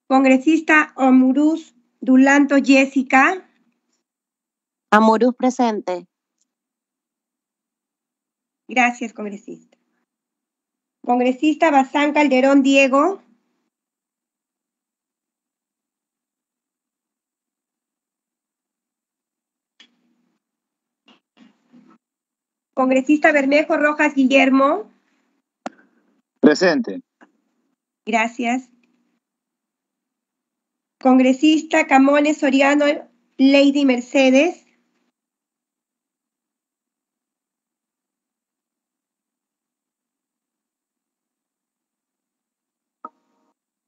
Congresista Amuruz Dulanto Jessica. Amuruz presente. Gracias, congresista. Congresista Bazán Calderón Diego. Congresista Bermejo Rojas Guillermo. Presente. Gracias. Congresista Camones Soriano Lady Mercedes.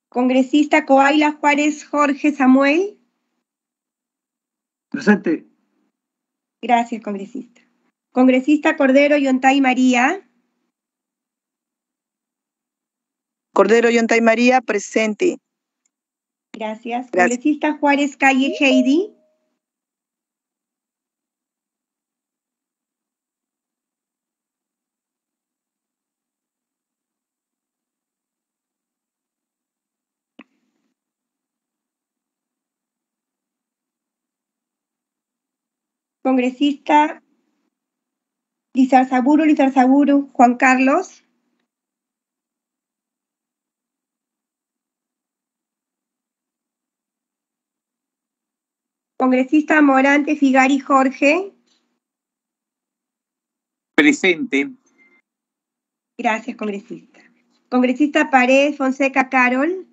Congresista Coaila Juárez Jorge Samuel. Presente. Gracias, congresista. Congresista Cordero Yontay María. Cordero Yontay María, presente. Gracias. Gracias. Congresista Juárez Calle Heidi. Congresista Lizarzaburu Juan Carlos. Congresista Morante Figari Jorge. Presente. Gracias, congresista. Congresista Paredes Fonseca Carol.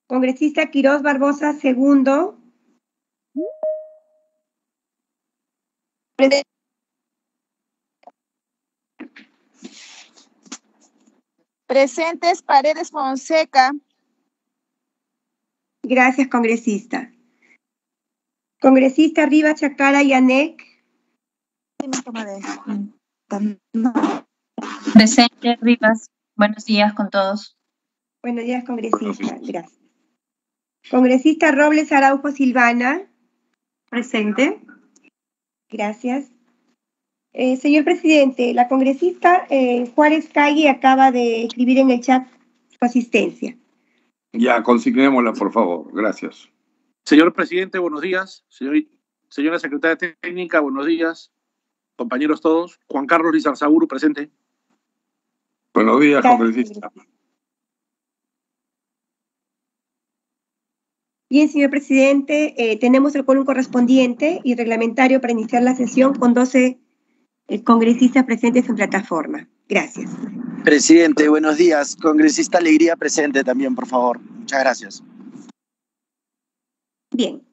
Congresista Quirós Barbosa segundo. Presentes Paredes Fonseca. Gracias, congresista. Congresista Rivas Chacara Yanek. Presente, Rivas. Buenos días con todos. Buenos días, congresista. Gracias. Congresista Robles Araujo Silvana. Presente. Gracias. Señor presidente, la congresista Juárez Calle acaba de escribir en el chat su asistencia. Ya, consignémosla, por favor. Gracias. Señor presidente, buenos días. Señora secretaria técnica, buenos días. Compañeros todos. Juan Carlos Lizarzaburu, presente. Buenos días, Gracias, congresista. Bien, señor presidente, tenemos el quórum correspondiente y reglamentario para iniciar la sesión con 12 congresistas presentes en plataforma. Gracias. Presidente, buenos días. Congresista Alegría presente también, por favor. Muchas gracias. Bien.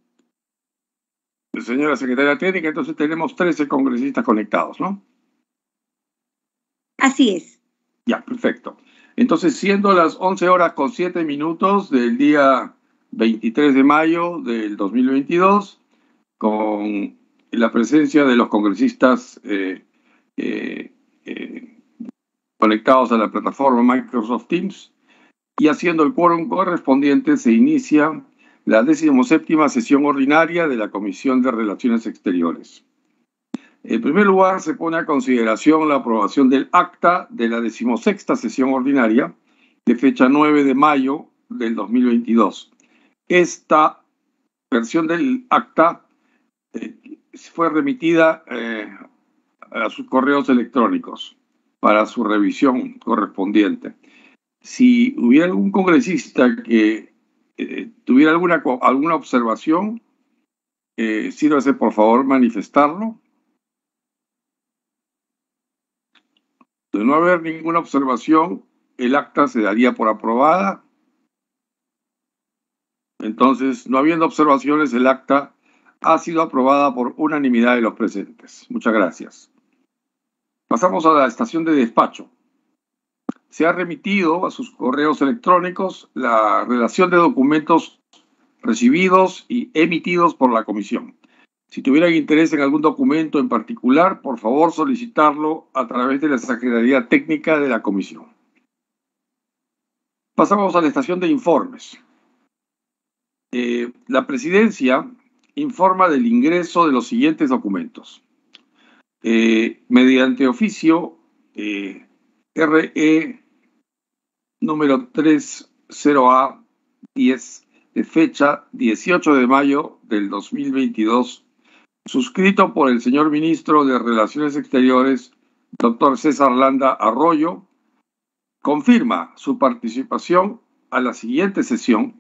Señora secretaria técnica, entonces tenemos 13 congresistas conectados, ¿no? Así es. Ya, perfecto. Entonces, siendo las 11:07 del día 23 de mayo del 2022, con la presencia de los congresistas conectados a la plataforma Microsoft Teams y haciendo el quórum correspondiente, se inicia la 17ª sesión ordinaria de la Comisión de Relaciones Exteriores. En primer lugar, se pone a consideración la aprobación del acta de la 16ª sesión ordinaria de fecha 9 de mayo del 2022. Esta versión del acta fue remitida a sus correos electrónicos para su revisión correspondiente. Si hubiera algún congresista que tuviera alguna observación, sírvase por favor manifestarlo. De no haber ninguna observación, el acta se daría por aprobada. Entonces, no habiendo observaciones, el acta ha sido aprobada por unanimidad de los presentes. Muchas gracias. Pasamos a la estación de despacho. Se ha remitido a sus correos electrónicos la relación de documentos recibidos y emitidos por la comisión. Si tuvieran interés en algún documento en particular, por favor solicitarlo a través de la Secretaría Técnica de la comisión. Pasamos a la estación de informes. La presidencia informa del ingreso de los siguientes documentos. Mediante oficio RE número 30A10 de fecha 18 de mayo del 2022, suscrito por el señor ministro de Relaciones Exteriores, doctor César Landa Arroyo, confirma su participación a la siguiente sesión,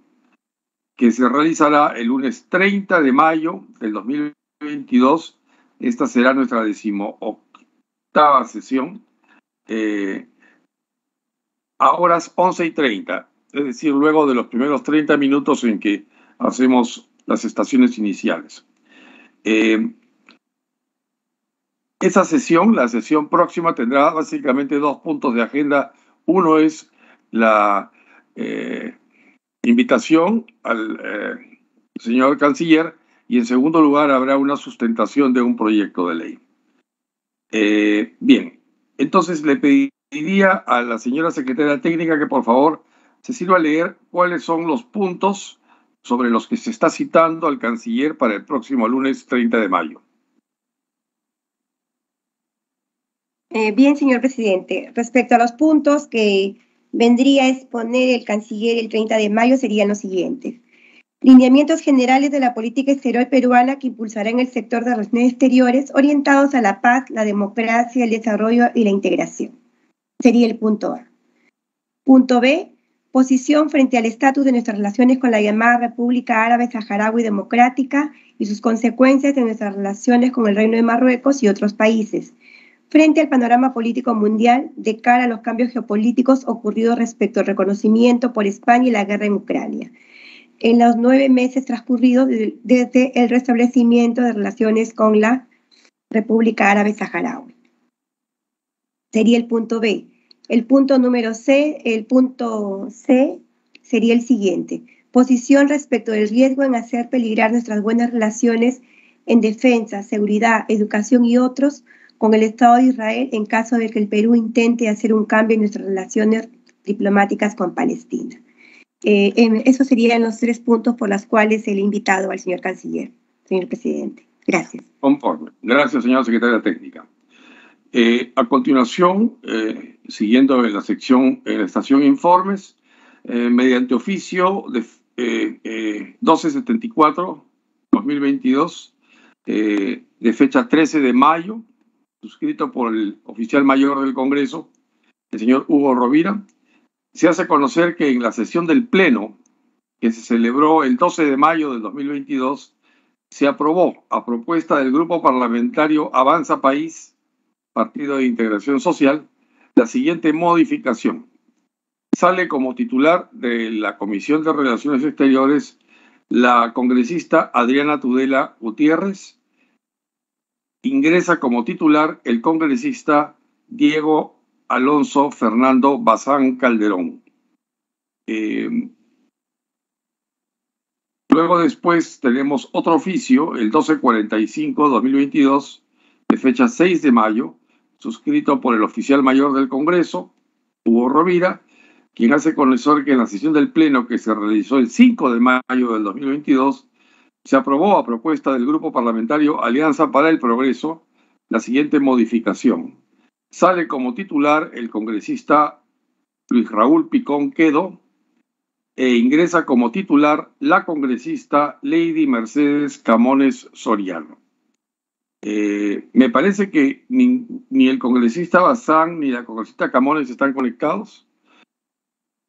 que se realizará el lunes 30 de mayo del 2022. Esta será nuestra 18ª sesión, a horas 11:30, es decir, luego de los primeros 30 minutos en que hacemos las estaciones iniciales. Esa sesión, la sesión próxima, tendrá básicamente dos puntos de agenda. Uno es la invitación al señor canciller, y en segundo lugar habrá una sustentación de un proyecto de ley. Bien, entonces le pediría a la señora secretaria técnica que por favor se sirva a leer cuáles son los puntos sobre los que se está citando al canciller para el próximo lunes 30 de mayo. Bien, señor presidente. Respecto a los puntos que vendría a exponer el canciller el 30 de mayo serían los siguientes. Lineamientos generales de la política exterior peruana que impulsará en el sector de relaciones exteriores orientados a la paz, la democracia, el desarrollo y la integración. Sería el punto A. Punto B. Posición frente al estatus de nuestras relaciones con la llamada República Árabe Saharaui Democrática y sus consecuencias en nuestras relaciones con el Reino de Marruecos y otros países, frente al panorama político mundial de cara a los cambios geopolíticos ocurridos respecto al reconocimiento por España y la guerra en Ucrania, en los 9 meses transcurridos desde el restablecimiento de relaciones con la República Árabe Saharaui. Sería el punto B. El punto C sería el siguiente. Posición respecto del riesgo en hacer peligrar nuestras buenas relaciones en defensa, seguridad, educación y otros con el Estado de Israel en caso de que el Perú intente hacer un cambio en nuestras relaciones diplomáticas con Palestina. Esos serían los 3 puntos por los cuales he invitado al señor canciller, señor presidente. Gracias. Conforme. Gracias, señora secretaria técnica. A continuación, siguiendo en la estación informes, mediante oficio de 1274-2022, de fecha 13 de mayo, suscrito por el oficial mayor del Congreso, el señor Hugo Rovira, se hace conocer que en la sesión del Pleno, que se celebró el 12 de mayo del 2022, se aprobó, a propuesta del Grupo Parlamentario Avanza País, Partido de Integración Social, la siguiente modificación. Sale como titular de la Comisión de Relaciones Exteriores la congresista Adriana Tudela Gutiérrez. Ingresa como titular el congresista Diego Alonso Fernando Bazán Calderón. Luego después tenemos otro oficio, el 1245-2022, de fecha 6 de mayo, suscrito por el oficial mayor del Congreso, Hugo Rovira, quien hace conocer que en la sesión del Pleno que se realizó el 5 de mayo del 2022, se aprobó a propuesta del Grupo Parlamentario Alianza para el Progreso la siguiente modificación. Sale como titular el congresista Luis Raúl Picón Quedo e ingresa como titular la congresista Lady Mercedes Camones Soriano. Me parece que ni el congresista Bazán ni la congresista Camones están conectados,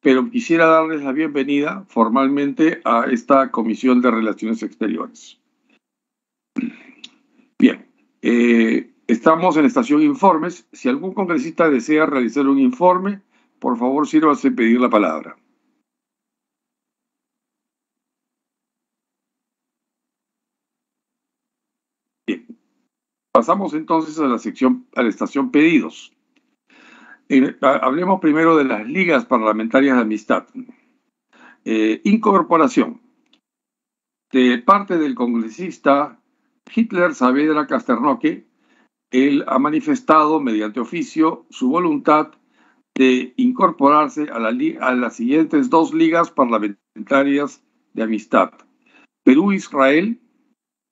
pero quisiera darles la bienvenida formalmente a esta Comisión de Relaciones Exteriores. Bien, estamos en estación informes. Si algún congresista desea realizar un informe, por favor, sírvase pedir la palabra. Bien, pasamos entonces a la estación pedidos. Hablemos primero de las ligas parlamentarias de amistad. Incorporación. De parte del congresista Hitler Saavedra Casternoque, él ha manifestado mediante oficio su voluntad de incorporarse a las siguientes 2 ligas parlamentarias de amistad. Perú-Israel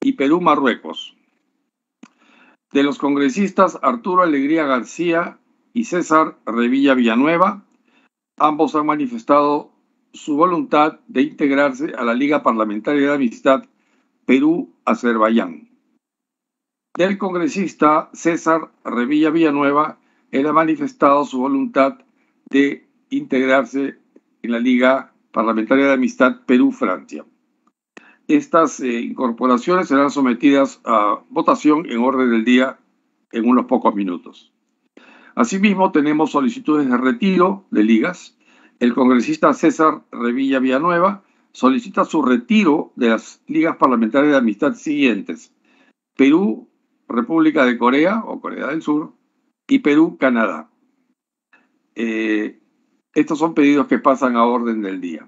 y Perú-Marruecos. De los congresistas Arturo Alegría García y César Revilla Villanueva, ambos han manifestado su voluntad de integrarse a la Liga Parlamentaria de Amistad Perú-Azerbaiyán. Del congresista César Revilla Villanueva, él ha manifestado su voluntad de integrarse en la Liga Parlamentaria de Amistad Perú-Francia. Estas incorporaciones serán sometidas a votación en orden del día en unos pocos minutos. Asimismo, tenemos solicitudes de retiro de ligas. El congresista César Revilla Villanueva solicita su retiro de las ligas parlamentarias de amistad siguientes: Perú, República de Corea o Corea del Sur, y Perú-Canadá. Estos son pedidos que pasan a orden del día.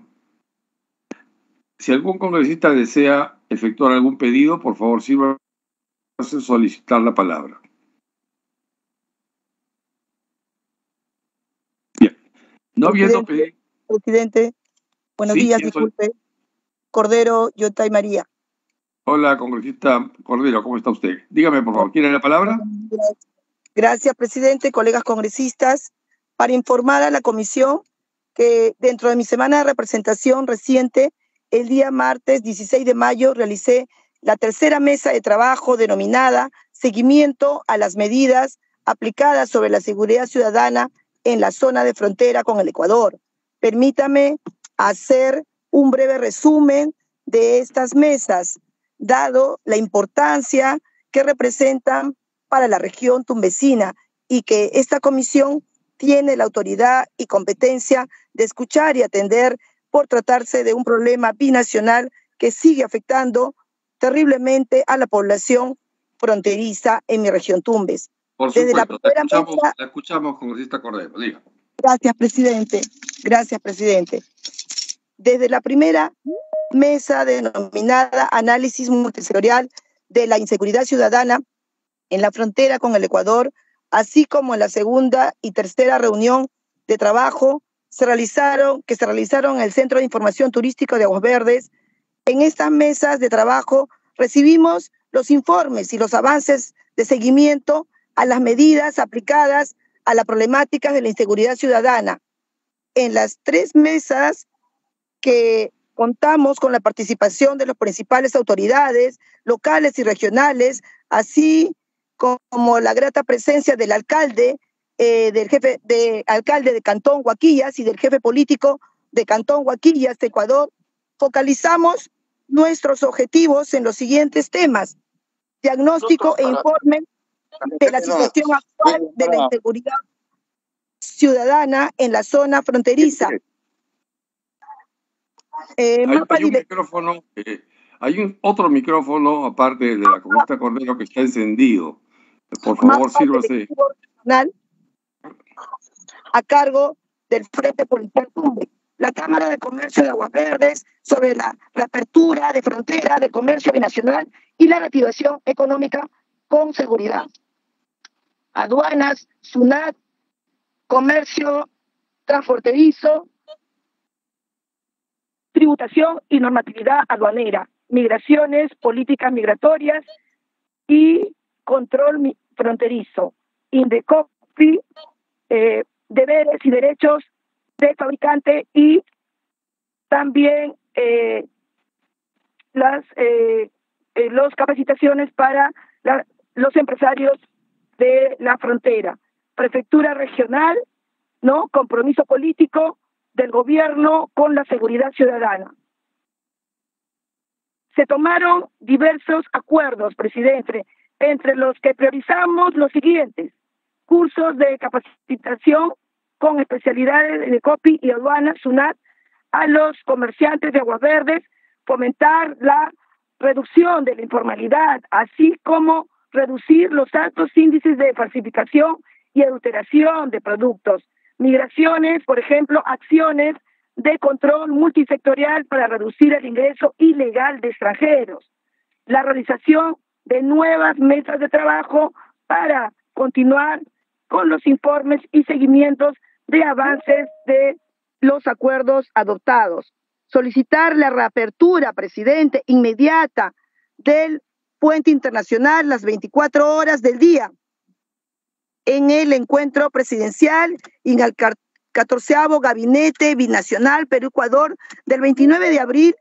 Si algún congresista desea efectuar algún pedido, por favor, sírvase solicitar la palabra. Bien. No habiendo pedido. Presidente, buenos días, disculpe. Cordero Yontay María. Hola, congresista Cordero, ¿cómo está usted? Dígame, por favor, ¿quiere la palabra? Gracias, presidente, colegas congresistas, para informar a la comisión que dentro de mi semana de representación reciente, el día martes 16 de mayo, realicé la tercera mesa de trabajo denominada Seguimiento a las medidas aplicadas sobre la seguridad ciudadana en la zona de frontera con el Ecuador. Permítame hacer un breve resumen de estas mesas, dado la importancia que representan para la región tumbesina y que esta comisión tiene la autoridad y competencia de escuchar y atender por tratarse de un problema binacional que sigue afectando terriblemente a la población fronteriza en mi región Tumbes. Por supuesto, la escuchamos, congresista Cordero, diga. Gracias, presidente. Gracias, presidente. Desde la primera mesa denominada Análisis Multisectorial de la Inseguridad Ciudadana en la frontera con el Ecuador, así como en la segunda y tercera reunión de trabajo que se realizaron en el Centro de Información Turístico de Aguas Verdes. En estas mesas de trabajo recibimos los informes y los avances de seguimiento a las medidas aplicadas a la problemática de la inseguridad ciudadana. En las tres mesas que contamos con la participación de las principales autoridades locales y regionales, así como la grata presencia del alcalde, del jefe de alcalde de Cantón Huaquillas y del jefe político de Cantón Huaquillas, Ecuador, focalizamos nuestros objetivos en los siguientes temas: diagnóstico e informe de la situación actual de la inseguridad ciudadana en la zona fronteriza. Hay otro micrófono, aparte de la congresista Cordero, que está encendido. Por favor, sírvase. A cargo del Frente Policial Tumbes, la Cámara de Comercio de Aguas Verdes, sobre la reapertura de frontera de comercio binacional y la reactivación económica con seguridad. Aduanas, SUNAT, comercio transfronterizo, tributación y normatividad aduanera, migraciones, políticas migratorias y control fronterizo, INDECOPI, deberes y derechos del fabricante, y también las capacitaciones para los empresarios de la frontera. Prefectura regional, ¿no? Compromiso político del gobierno con la seguridad ciudadana. Se tomaron diversos acuerdos, presidente, entre los que priorizamos los siguientes: cursos de capacitación con especialidades de COPI y aduanas, SUNAT, a los comerciantes de Aguas Verdes, fomentar la reducción de la informalidad, así como reducir los altos índices de falsificación y adulteración de productos. Migraciones, por ejemplo, acciones de control multisectorial para reducir el ingreso ilegal de extranjeros. La realización de nuevas mesas de trabajo para continuar con los informes y seguimientos de avances de los acuerdos adoptados. solicitar la reapertura, presidente, inmediata del puente internacional las 24 horas del día en el encuentro presidencial y en el 14º Gabinete Binacional Perú-Ecuador del 29 de abril,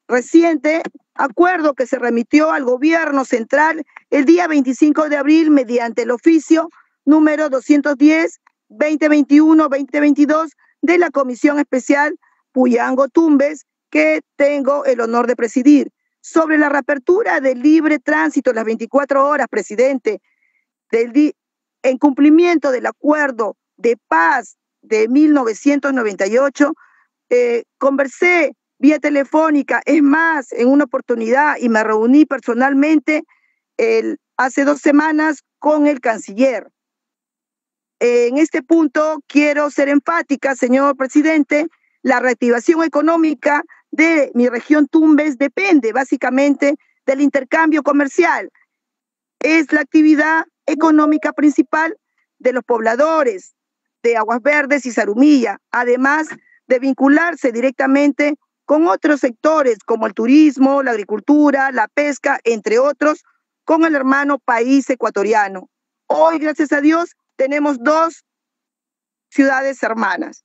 reciente acuerdo que se remitió al gobierno central el día 25 de abril mediante el oficio número 210-2021-2022 de la Comisión Especial Puyango-Tumbes, que tengo el honor de presidir, sobre la reapertura del libre tránsito las 24 horas, presidente, en cumplimiento del acuerdo de paz de 1998, conversé vía telefónica, es más, en una oportunidad, y me reuní personalmente hace 2 semanas con el canciller. En este punto quiero ser enfática, señor presidente, la reactivación económica de mi región Tumbes depende básicamente del intercambio comercial. Es la actividad económica principal de los pobladores de Aguas Verdes y Zarumilla, además de vincularse directamente con otros sectores como el turismo, la agricultura, la pesca, entre otros, con el hermano país ecuatoriano. Hoy, gracias a Dios, tenemos 2 ciudades hermanas.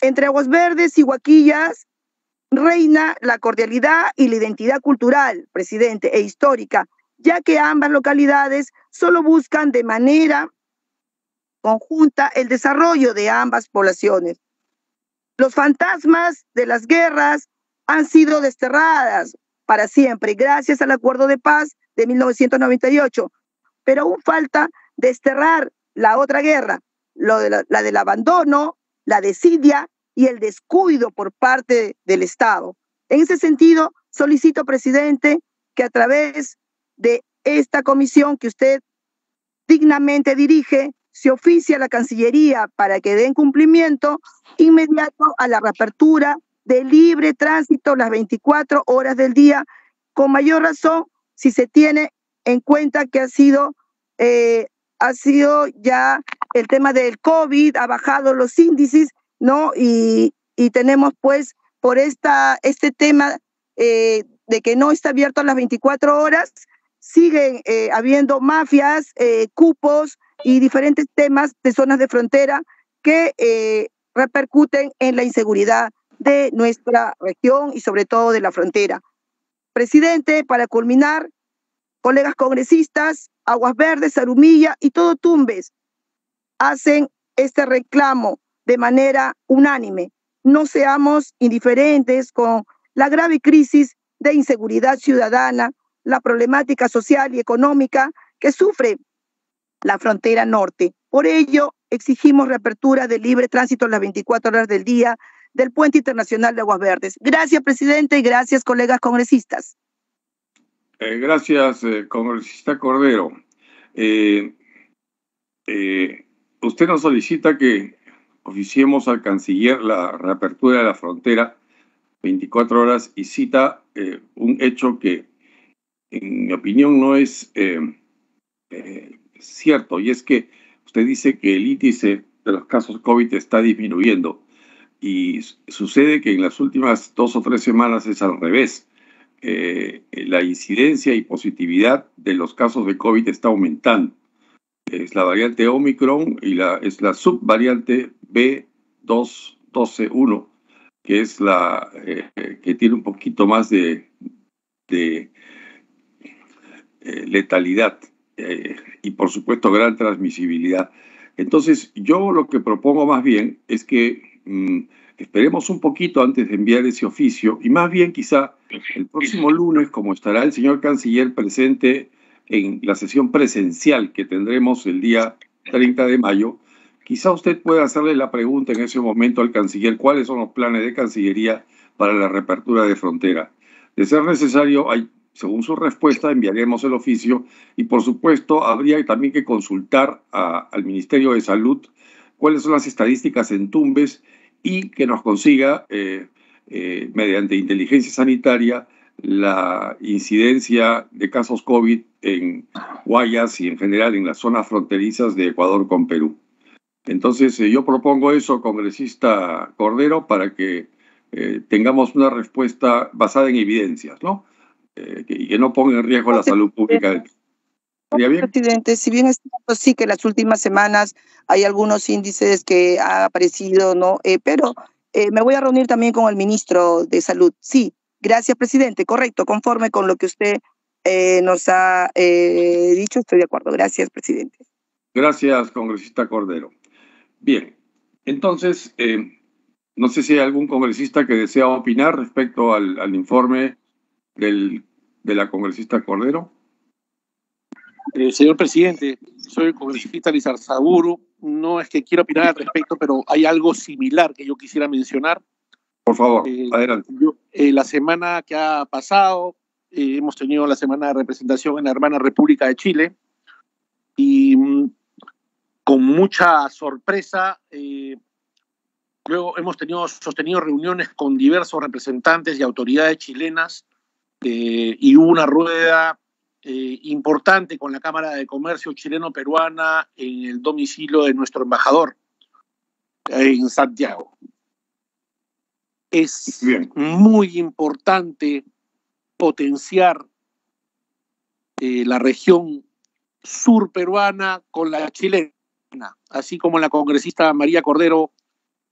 Entre Aguas Verdes y Huaquillas reina la cordialidad y la identidad cultural, presidente, e histórica, ya que ambas localidades solo buscan de manera conjunta el desarrollo de ambas poblaciones. Los fantasmas de las guerras han sido desterradas para siempre gracias al acuerdo de paz de 1998, pero aún falta desterrar la otra guerra, la del abandono, la desidia y el descuido por parte del Estado. En ese sentido, solicito, presidente, que a través de esta comisión que usted dignamente dirige, se oficie a la Cancillería para que den cumplimiento inmediato a la reapertura de libre tránsito las 24 horas del día, con mayor razón si se tiene en cuenta que ha sido ya el tema del COVID, ha bajado los índices, ¿no? Y tenemos pues por este tema de que no está abierto a las 24 horas, siguen habiendo mafias, cupos y diferentes temas de zonas de frontera que repercuten en la inseguridad de nuestra región y sobre todo de la frontera. Presidente, para culminar, colegas congresistas, Aguas Verdes, Zarumilla y todo Tumbes hacen este reclamo de manera unánime. No seamos indiferentes con la grave crisis de inseguridad ciudadana, la problemática social y económica que sufre la frontera norte. Por ello, exigimos reapertura del libre tránsito a las 24 horas del día del Puente Internacional de Aguas Verdes. Gracias, presidente, y gracias, colegas congresistas. Gracias, congresista Cordero. Usted nos solicita que oficiemos al canciller la reapertura de la frontera 24 horas y cita un hecho que, en mi opinión, no es cierto, y es que usted dice que el índice de los casos COVID está disminuyendo y sucede que en las últimas 2 o 3 semanas es al revés. La incidencia y positividad de los casos de COVID está aumentando. Es la variante Omicron y es la subvariante B2.12.1, que es la que tiene un poquito más de letalidad y por supuesto gran transmisibilidad. Entonces yo lo que propongo más bien es que esperemos un poquito antes de enviar ese oficio y más bien quizá el próximo lunes, como estará el señor canciller presente en la sesión presencial que tendremos el día 30 de mayo, quizá usted pueda hacerle la pregunta en ese momento al canciller cuáles son los planes de Cancillería para la reapertura de frontera. De ser necesario, según su respuesta, enviaremos el oficio y, por supuesto, habría también que consultar al Ministerio de Salud cuáles son las estadísticas en Tumbes y que nos consiga, mediante inteligencia sanitaria, la incidencia de casos COVID en Guayas y en general en las zonas fronterizas de Ecuador con Perú. Entonces, yo propongo eso, congresista Cordero, para que tengamos una respuesta basada en evidencias, ¿no? Y que no ponga en riesgo la salud pública del país. ¿Estaría bien? Presidente, si bien es cierto, sí que las últimas semanas hay algunos índices que ha aparecido, ¿no? Pero me voy a reunir también con el ministro de Salud. Sí, gracias, presidente. Correcto, conforme con lo que usted nos ha dicho, estoy de acuerdo. Gracias, presidente. Gracias, congresista Cordero. Bien, entonces, no sé si hay algún congresista que desea opinar respecto al informe de la congresista Cordero. Señor presidente, soy el congresista Lizarzaburu. No es que quiera opinar al respecto, pero hay algo similar que yo quisiera mencionar. Por favor, adelante. La semana que ha pasado, hemos tenido la semana de representación en la hermana República de Chile y con mucha sorpresa, luego hemos sostenido reuniones con diversos representantes y autoridades chilenas y hubo una rueda importante con la Cámara de Comercio chileno-peruana en el domicilio de nuestro embajador en Santiago. Es muy importante potenciar la región sur peruana con la chilena, así como la congresista María Cordero,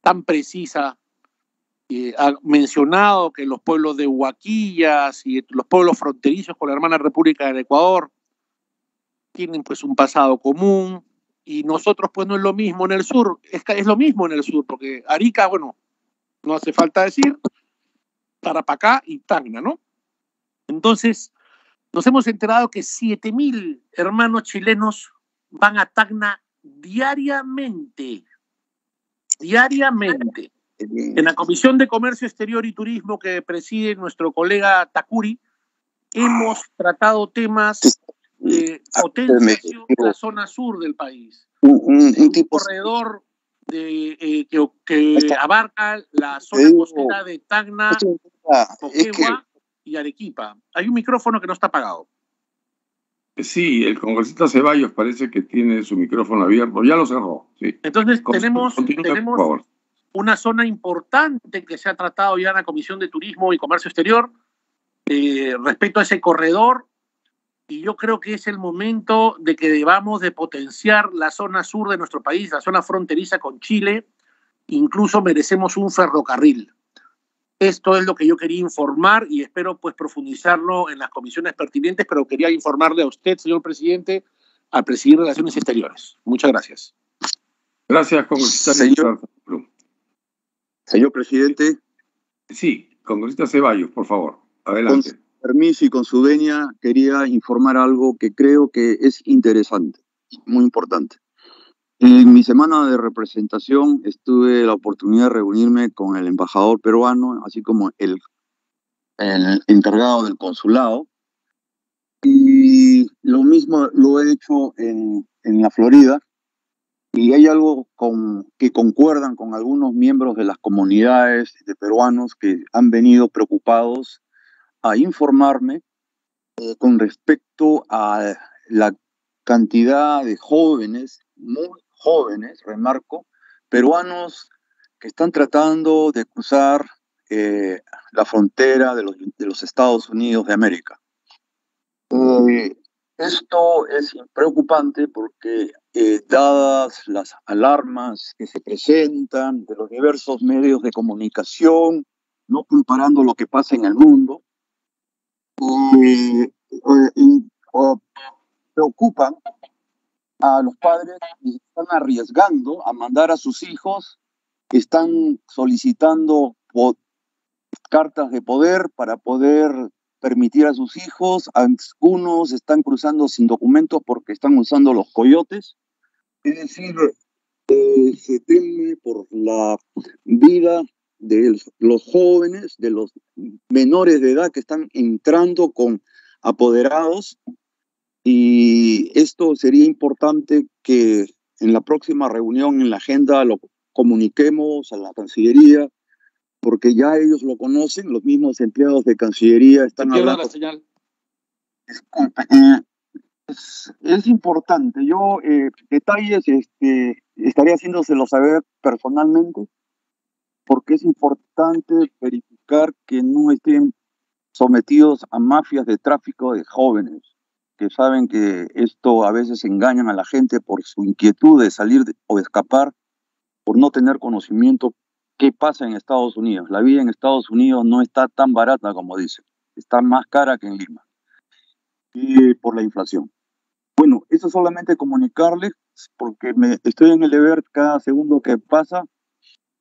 tan precisa, ha mencionado que los pueblos de Huaquillas y los pueblos fronterizos con la hermana República del Ecuador tienen pues un pasado común, y nosotros pues no es lo mismo en el sur, es lo mismo en el sur, porque Arica, bueno, no hace falta decir, Tarapacá y Tacna, ¿no? Entonces, nos hemos enterado que 7.000 hermanos chilenos van a Tacna diariamente. En la Comisión de Comercio Exterior y Turismo que preside nuestro colega Takuri, hemos tratado temas de potenciación de la zona sur del país. Un corredor que abarca la zona costera de Tacna, Moquegua y Arequipa. Hay un micrófono que no está apagado. Sí, el congresista Ceballos parece que tiene su micrófono abierto. Ya lo cerró. Sí. Entonces tenemos una zona importante que se ha tratado ya en la Comisión de Turismo y Comercio Exterior respecto a ese corredor, y yo creo que es el momento de que debamos de potenciar la zona sur de nuestro país, la zona fronteriza con Chile. Incluso merecemos un ferrocarril. Esto es lo que yo quería informar y espero pues profundizarlo en las comisiones pertinentes, pero quería informarle a usted, señor presidente, al presidir Relaciones Exteriores. Muchas gracias. Gracias, congresista. Señor presidente. Sí, congresista Ceballos, por favor. Adelante. Con su permiso y con su venia, quería informar algo que creo que es interesante, muy importante. En mi semana de representación tuve la oportunidad de reunirme con el embajador peruano, así como el encargado del consulado, y lo mismo lo he hecho en la Florida, y hay algo que concuerdan con algunos miembros de las comunidades de peruanos que han venido preocupados a informarme con respecto a la cantidad de jóvenes, muy jóvenes, remarco, peruanos que están tratando de cruzar la frontera de los Estados Unidos de América. Esto es preocupante porque, dadas las alarmas que se presentan de los diversos medios de comunicación, no comparando lo que pasa en el mundo, preocupan a los padres y están arriesgando a mandar a sus hijos, están solicitando cartas de poder para poder permitir a sus hijos. Algunos están cruzando sin documentos porque están usando los coyotes. Es decir, se teme por la vida de los jóvenes, de los menores de edad que están entrando con apoderados, y esto sería importante que en la próxima reunión en la agenda lo comuniquemos a la Cancillería, porque ya ellos lo conocen, los mismos empleados de Cancillería están hablando. La señal. Disculpe, es importante. Yo detalles estaré haciéndoselo saber personalmente, porque es importante verificar que no estén sometidos a mafias de tráfico de jóvenes, que saben que esto a veces engañan a la gente por su inquietud de salir o escapar, por no tener conocimiento qué pasa en Estados Unidos. La vida en Estados Unidos no está tan barata como dicen, está más cara que en Lima, y por la inflación. Bueno, eso solamente comunicarles, porque estoy en el deber cada segundo que pasa,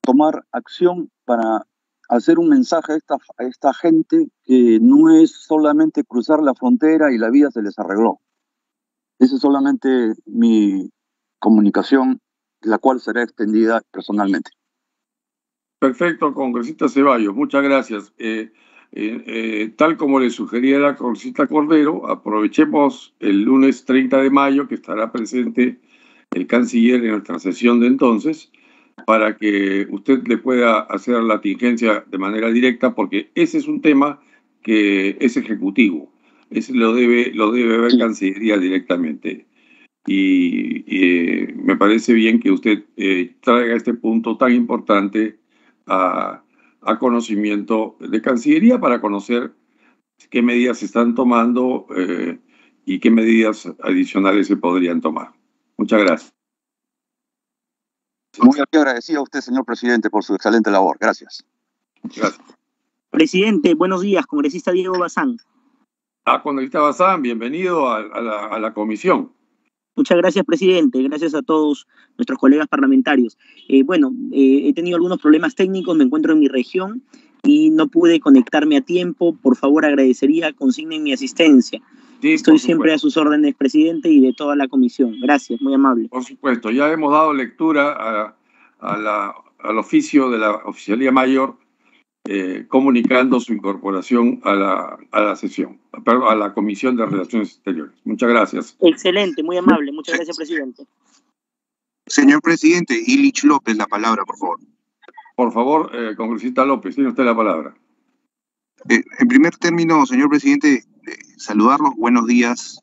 tomar acción para hacer un mensaje a esta gente que no es solamente cruzar la frontera y la vida se les arregló. Esa es solamente mi comunicación, la cual será extendida personalmente. Perfecto, congresista Ceballos, muchas gracias. Tal como le sugería la congresista Cordero, aprovechemos el lunes 30 de mayo, que estará presente el canciller en nuestra sesión de entonces, para que usted le pueda hacer la tingencia de manera directa, porque ese es un tema que es ejecutivo. Ese lo debe ver Cancillería directamente. Y me parece bien que usted traiga este punto tan importante a conocimiento de Cancillería para conocer qué medidas se están tomando y qué medidas adicionales se podrían tomar. Muchas gracias. Muy agradecido a usted, señor presidente, por su excelente labor. Gracias. Gracias. Presidente, buenos días, congresista Diego Bazán. Congresista Bazán, bienvenido a la comisión. Muchas gracias, presidente. Gracias a todos nuestros colegas parlamentarios. He tenido algunos problemas técnicos, me encuentro en mi región y no pude conectarme a tiempo. Por favor, agradecería, consignen mi asistencia. Sí, estoy siempre a sus órdenes, presidente, y de toda la comisión. Gracias, muy amable. Por supuesto, ya hemos dado lectura al oficio de la Oficialía Mayor comunicando su incorporación a la sesión, a la Comisión de Relaciones Exteriores. Muchas gracias. Excelente, muy amable. Muchas gracias, presidente. Señor presidente, Ilich López, la palabra, por favor. Por favor, congresista López, tiene usted la palabra. En primer término, señor presidente, saludarlos, buenos días,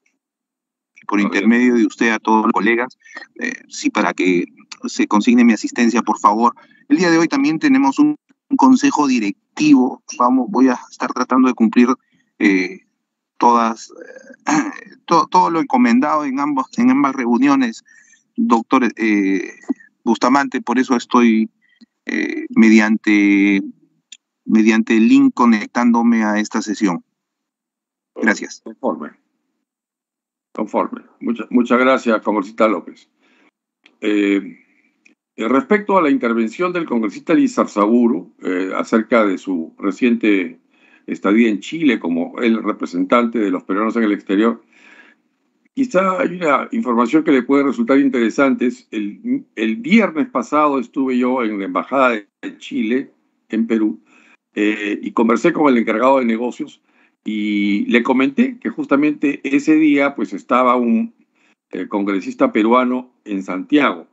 por intermedio de usted a todos los colegas, sí, para que se consigne mi asistencia, por favor. El día de hoy también tenemos un consejo directivo, voy a estar tratando de cumplir todo lo encomendado en ambas reuniones, doctor Bustamante, por eso estoy mediante el link conectándome a esta sesión. Gracias. Conforme. Muchas gracias, congresista López. Respecto a la intervención del congresista Lizarzaburu acerca de su reciente estadía en Chile como el representante de los peruanos en el exterior, quizá hay una información que le puede resultar interesante. El viernes pasado estuve yo en la Embajada de Chile, en Perú, y conversé con el encargado de negocios y le comenté que justamente ese día pues estaba un congresista peruano en Santiago.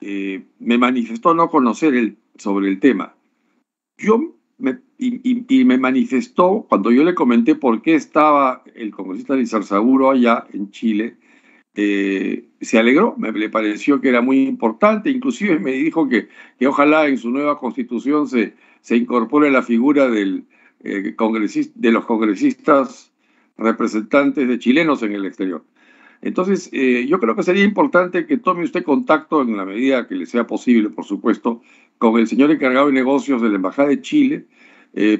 Me manifestó no conocer sobre el tema. Me manifestó, cuando yo le comenté por qué estaba el congresista Lizarzaburu allá en Chile, se alegró, le pareció que era muy importante, inclusive me dijo que ojalá en su nueva constitución se incorpore la figura de los congresistas representantes de chilenos en el exterior. Entonces, yo creo que sería importante que tome usted contacto en la medida que le sea posible, por supuesto, con el señor encargado de negocios de la Embajada de Chile,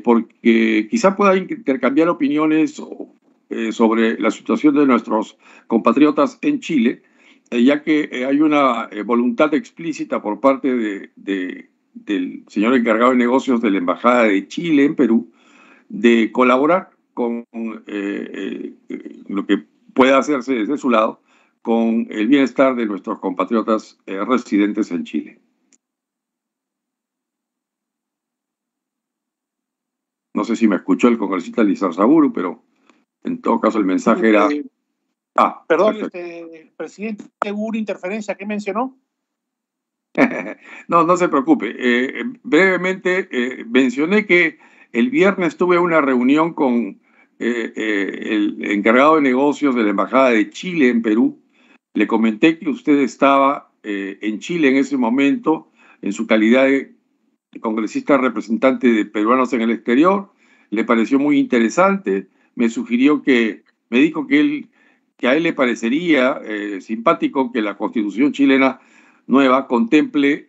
porque quizá pueda intercambiar opiniones sobre la situación de nuestros compatriotas en Chile, ya que hay una voluntad explícita por parte del señor encargado de negocios de la Embajada de Chile en Perú de colaborar con lo que pueda hacerse desde su lado con el bienestar de nuestros compatriotas residentes en Chile. No sé si me escuchó el congresista Lizarzaburu, pero en todo caso el mensaje era... Perdón, presidente, ¿hubo una interferencia? ¿Qué mencionó? No se preocupe. Brevemente mencioné que el viernes tuve una reunión con el encargado de negocios de la Embajada de Chile en Perú. Le comenté que usted estaba en Chile en ese momento en su calidad de congresista representante de peruanos en el exterior, le pareció muy interesante, me sugirió me dijo que a él le parecería simpático que la Constitución chilena nueva contemple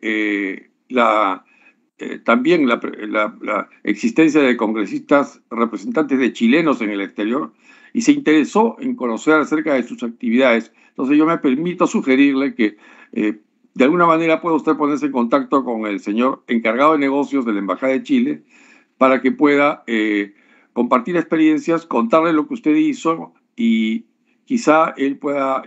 también la existencia de congresistas representantes de chilenos en el exterior, y se interesó en conocer acerca de sus actividades. Entonces yo me permito sugerirle que de alguna manera pueda usted ponerse en contacto con el señor encargado de negocios de la Embajada de Chile para que pueda compartir experiencias, contarle lo que usted hizo, y quizá él pueda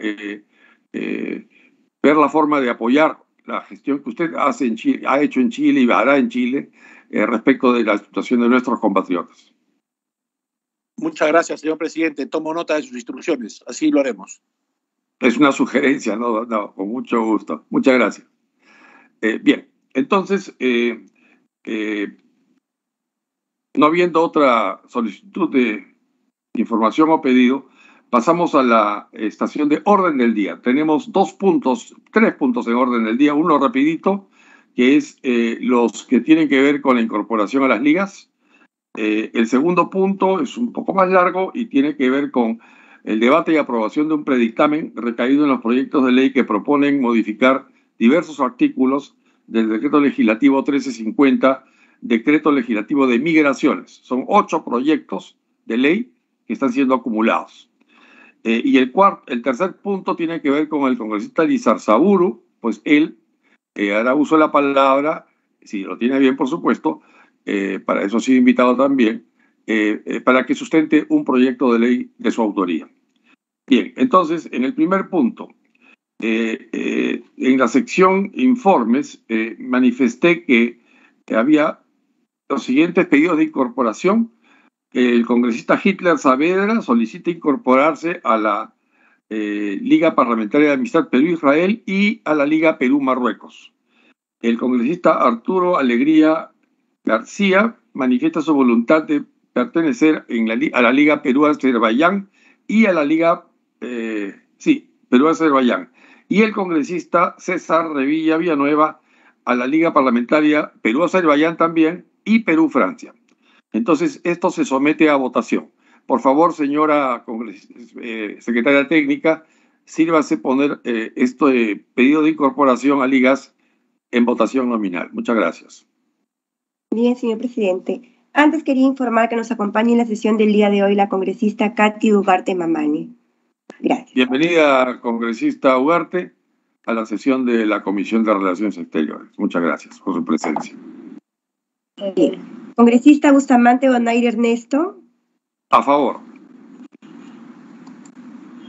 ver la forma de apoyar la gestión que usted hace en Chile, ha hecho en Chile y hará en Chile respecto de la situación de nuestros compatriotas. Muchas gracias, señor presidente. Tomo nota de sus instrucciones. Así lo haremos. Es una sugerencia, no, con mucho gusto. Muchas gracias. Bien, entonces, no habiendo otra solicitud de información o pedido, pasamos a la estación de orden del día. Tenemos tres puntos en orden del día. Uno rapidito, que es los que tienen que ver con la incorporación a las ligas. El segundo punto es un poco más largo y tiene que ver con el debate y aprobación de un predictamen recaído en los proyectos de ley que proponen modificar diversos artículos del Decreto Legislativo 1350, Decreto Legislativo de Migraciones. Son 8 proyectos de ley que están siendo acumulados. Y el tercer punto tiene que ver con el congresista Lizarzaburu, pues él hará uso de la palabra, si lo tiene bien, por supuesto, para eso ha sido invitado también, para que sustente un proyecto de ley de su autoría. Bien, entonces, en el primer punto, en la sección informes, manifesté que había los siguientes pedidos de incorporación. El congresista Hitler Saavedra solicita incorporarse a la Liga Parlamentaria de Amistad Perú-Israel y a la Liga Perú-Marruecos. El congresista Arturo Alegría García manifiesta su voluntad de pertenecer a la Liga Perú-Azerbaiyán y a la Liga Perú-Azerbaiyán. Y el congresista César Revilla Villanueva a la Liga Parlamentaria Perú-Azerbaiyán también y Perú-Francia. Entonces, esto se somete a votación. Por favor, señora secretaria técnica, sírvase poner este pedido de incorporación a ligas en votación nominal. Muchas gracias. Bien, señor presidente. Antes quería informar que nos acompaña en la sesión del día de hoy la congresista Katy Ugarte Mamani. Gracias. Bienvenida, congresista Ugarte, a la sesión de la Comisión de Relaciones Exteriores. Muchas gracias por su presencia. Bien. Congresista Bustamante Bonaire Ernesto. A favor.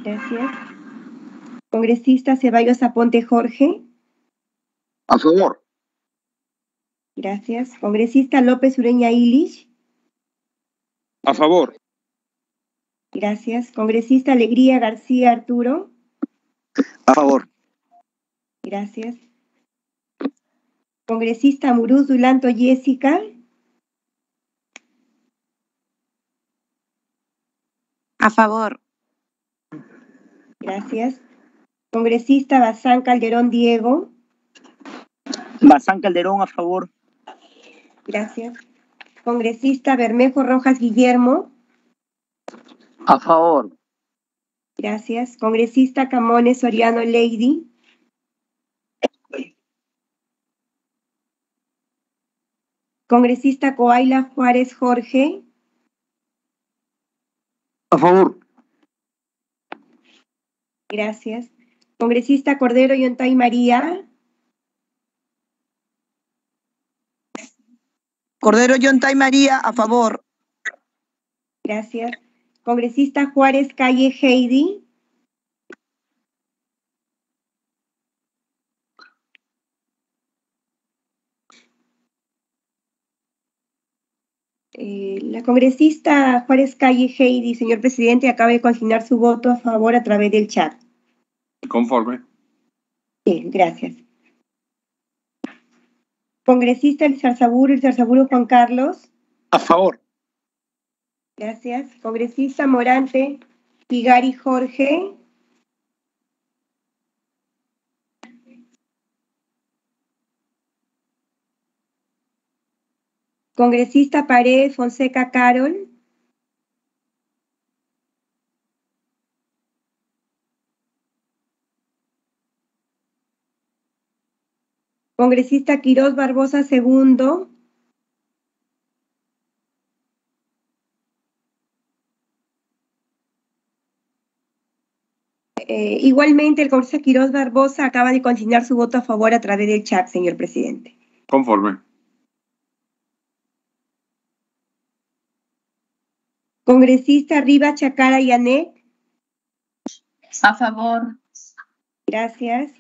Gracias. Congresista Ceballos Aponte Jorge. A favor. Gracias. Congresista López Ureña Illich. A favor. Gracias. Congresista Alegría García Arturo. A favor. Gracias. Congresista Muruz Dulanto Jessica. A favor. Gracias. Congresista Bazán Calderón Diego. Bazán Calderón, a favor. Gracias. Congresista Bermejo Rojas Guillermo. A favor. Gracias. Congresista Camones Soriano Lady. Congresista Coaila Juárez Jorge. A favor. Gracias. Congresista Cordero Yontay María. Cordero Yontay María, a favor. Gracias. Congresista Juárez Calle Heidi. La congresista Juárez Calle Heidi, señor presidente, acaba de consignar su voto a favor a través del chat. Conforme. Bien, gracias. Congresista Lizarzaburu Juan Carlos. A favor. Gracias. Congresista Morante Figari Jorge. Congresista Paredes Fonseca Carol. Congresista Quirós Barbosa II. Igualmente, el congresista Quirós Barbosa acaba de consignar su voto a favor a través del chat, señor presidente. Conforme. Congresista Rivas Chacara Yanet. A favor. Gracias.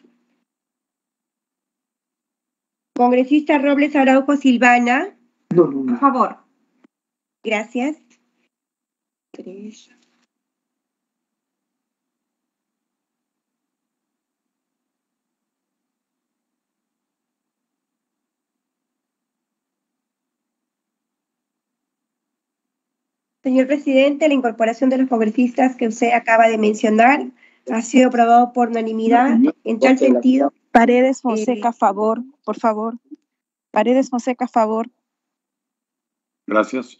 Congresista Robles Araujo Silvana. A favor. Gracias. 3. Señor presidente, la incorporación de los congresistas que usted acaba de mencionar ha sido aprobado por unanimidad. En tal sentido, Paredes Fonseca, a favor, por favor. Paredes Fonseca, a favor. Gracias.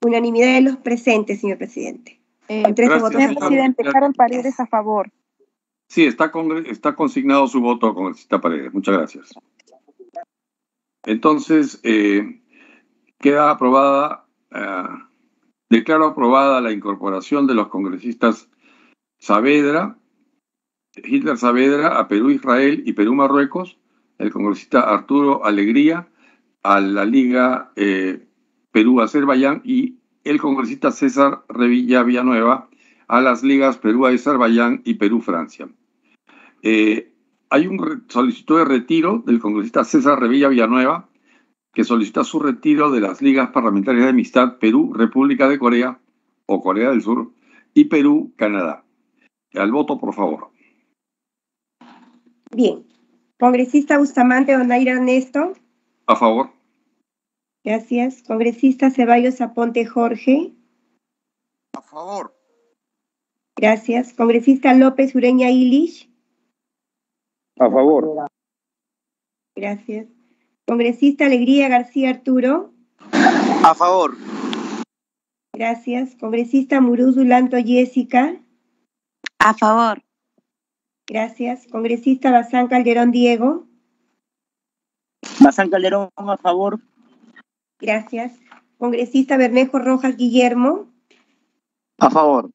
Unanimidad de los presentes, señor presidente. Con 13 votos. Señor presidente, Carol Paredes, a favor. Sí, está consignado su voto, congresista Paredes. Muchas gracias. Entonces, queda aprobada, declaro aprobada la incorporación de los congresistas Hitler Saavedra a Perú-Israel y Perú-Marruecos, el congresista Arturo Alegría a la Liga Perú-Azerbaiyán y el congresista César Revilla Villanueva a las ligas Perú-Azerbaiyán y Perú-Francia. Hay un solicitud de retiro del congresista César Revilla Villanueva que solicita su retiro de las ligas parlamentarias de amistad Perú-República de Corea o Corea del Sur y Perú-Canadá. Al voto, por favor. Bien. Congresista Bustamante Donaire Ernesto. A favor. Gracias. Congresista Ceballos Aponte Jorge. A favor. Gracias. Congresista López Ureña Illich. A favor. Gracias. Congresista Alegría García Arturo. A favor. Gracias. Congresista Muruzu Lanto Jessica. A favor. Gracias. Congresista Bazán Calderón Diego. Bazán Calderón, a favor. Gracias. Congresista Bermejo Rojas Guillermo. A favor.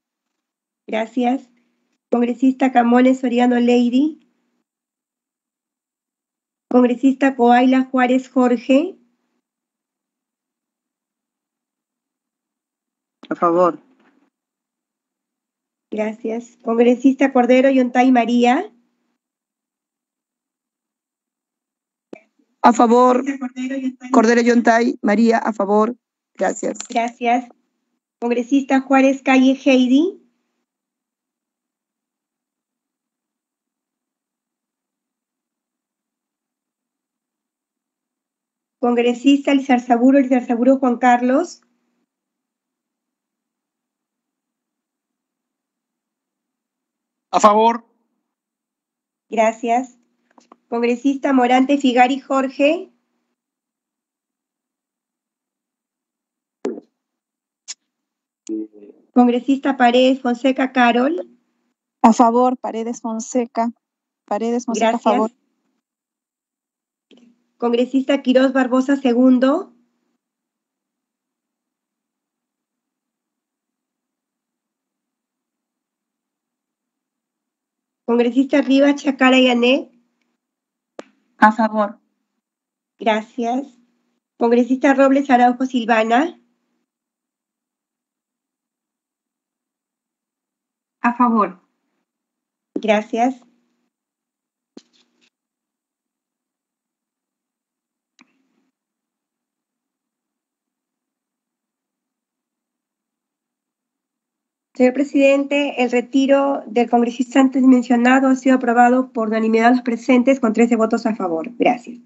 Gracias. Congresista Camones Soriano Lady. Congresista Coaila Juárez Jorge. A favor. Gracias. Congresista Cordero Yontay María. A favor. Cordero Yontay, María, a favor. Gracias. Gracias. Congresista Juárez Calle Heidi. Congresista Lizarzaburo Juan Carlos. A favor. Gracias. Congresista Morante Figari Jorge. Congresista Paredes Fonseca Carol. A favor, Paredes Fonseca. Paredes Fonseca, Gracias. a favor. Congresista Quirós Barbosa II. Congresista Rivas Chacara Yanet. A favor. Gracias. Congresista Robles Araujo Silvana. A favor. Gracias. Señor presidente, el retiro del congresista antes mencionado ha sido aprobado por unanimidad de los presentes con 13 votos a favor. Gracias.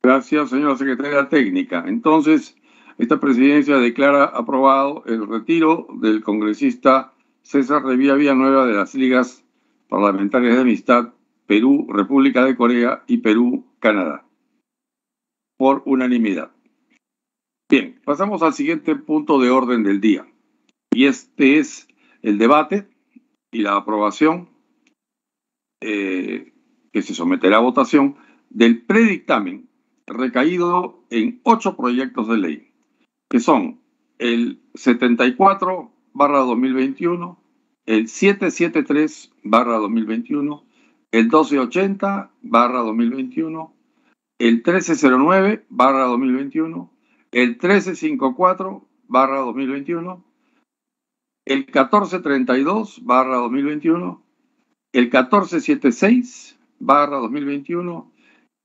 Gracias, señora secretaria técnica. Entonces, esta presidencia declara aprobado el retiro del congresista César Revilla Villanueva de las ligas parlamentarias de amistad Perú, República de Corea y Perú, Canadá, por unanimidad. Bien, pasamos al siguiente punto de orden del día. Y este es el debate y la aprobación que se someterá a votación del predictamen recaído en 8 proyectos de ley, que son el 74/2021, el 773/2021, el 1280/2021, el 1309/2021, el 1354/2021, el 1432/2021, el 1476/2021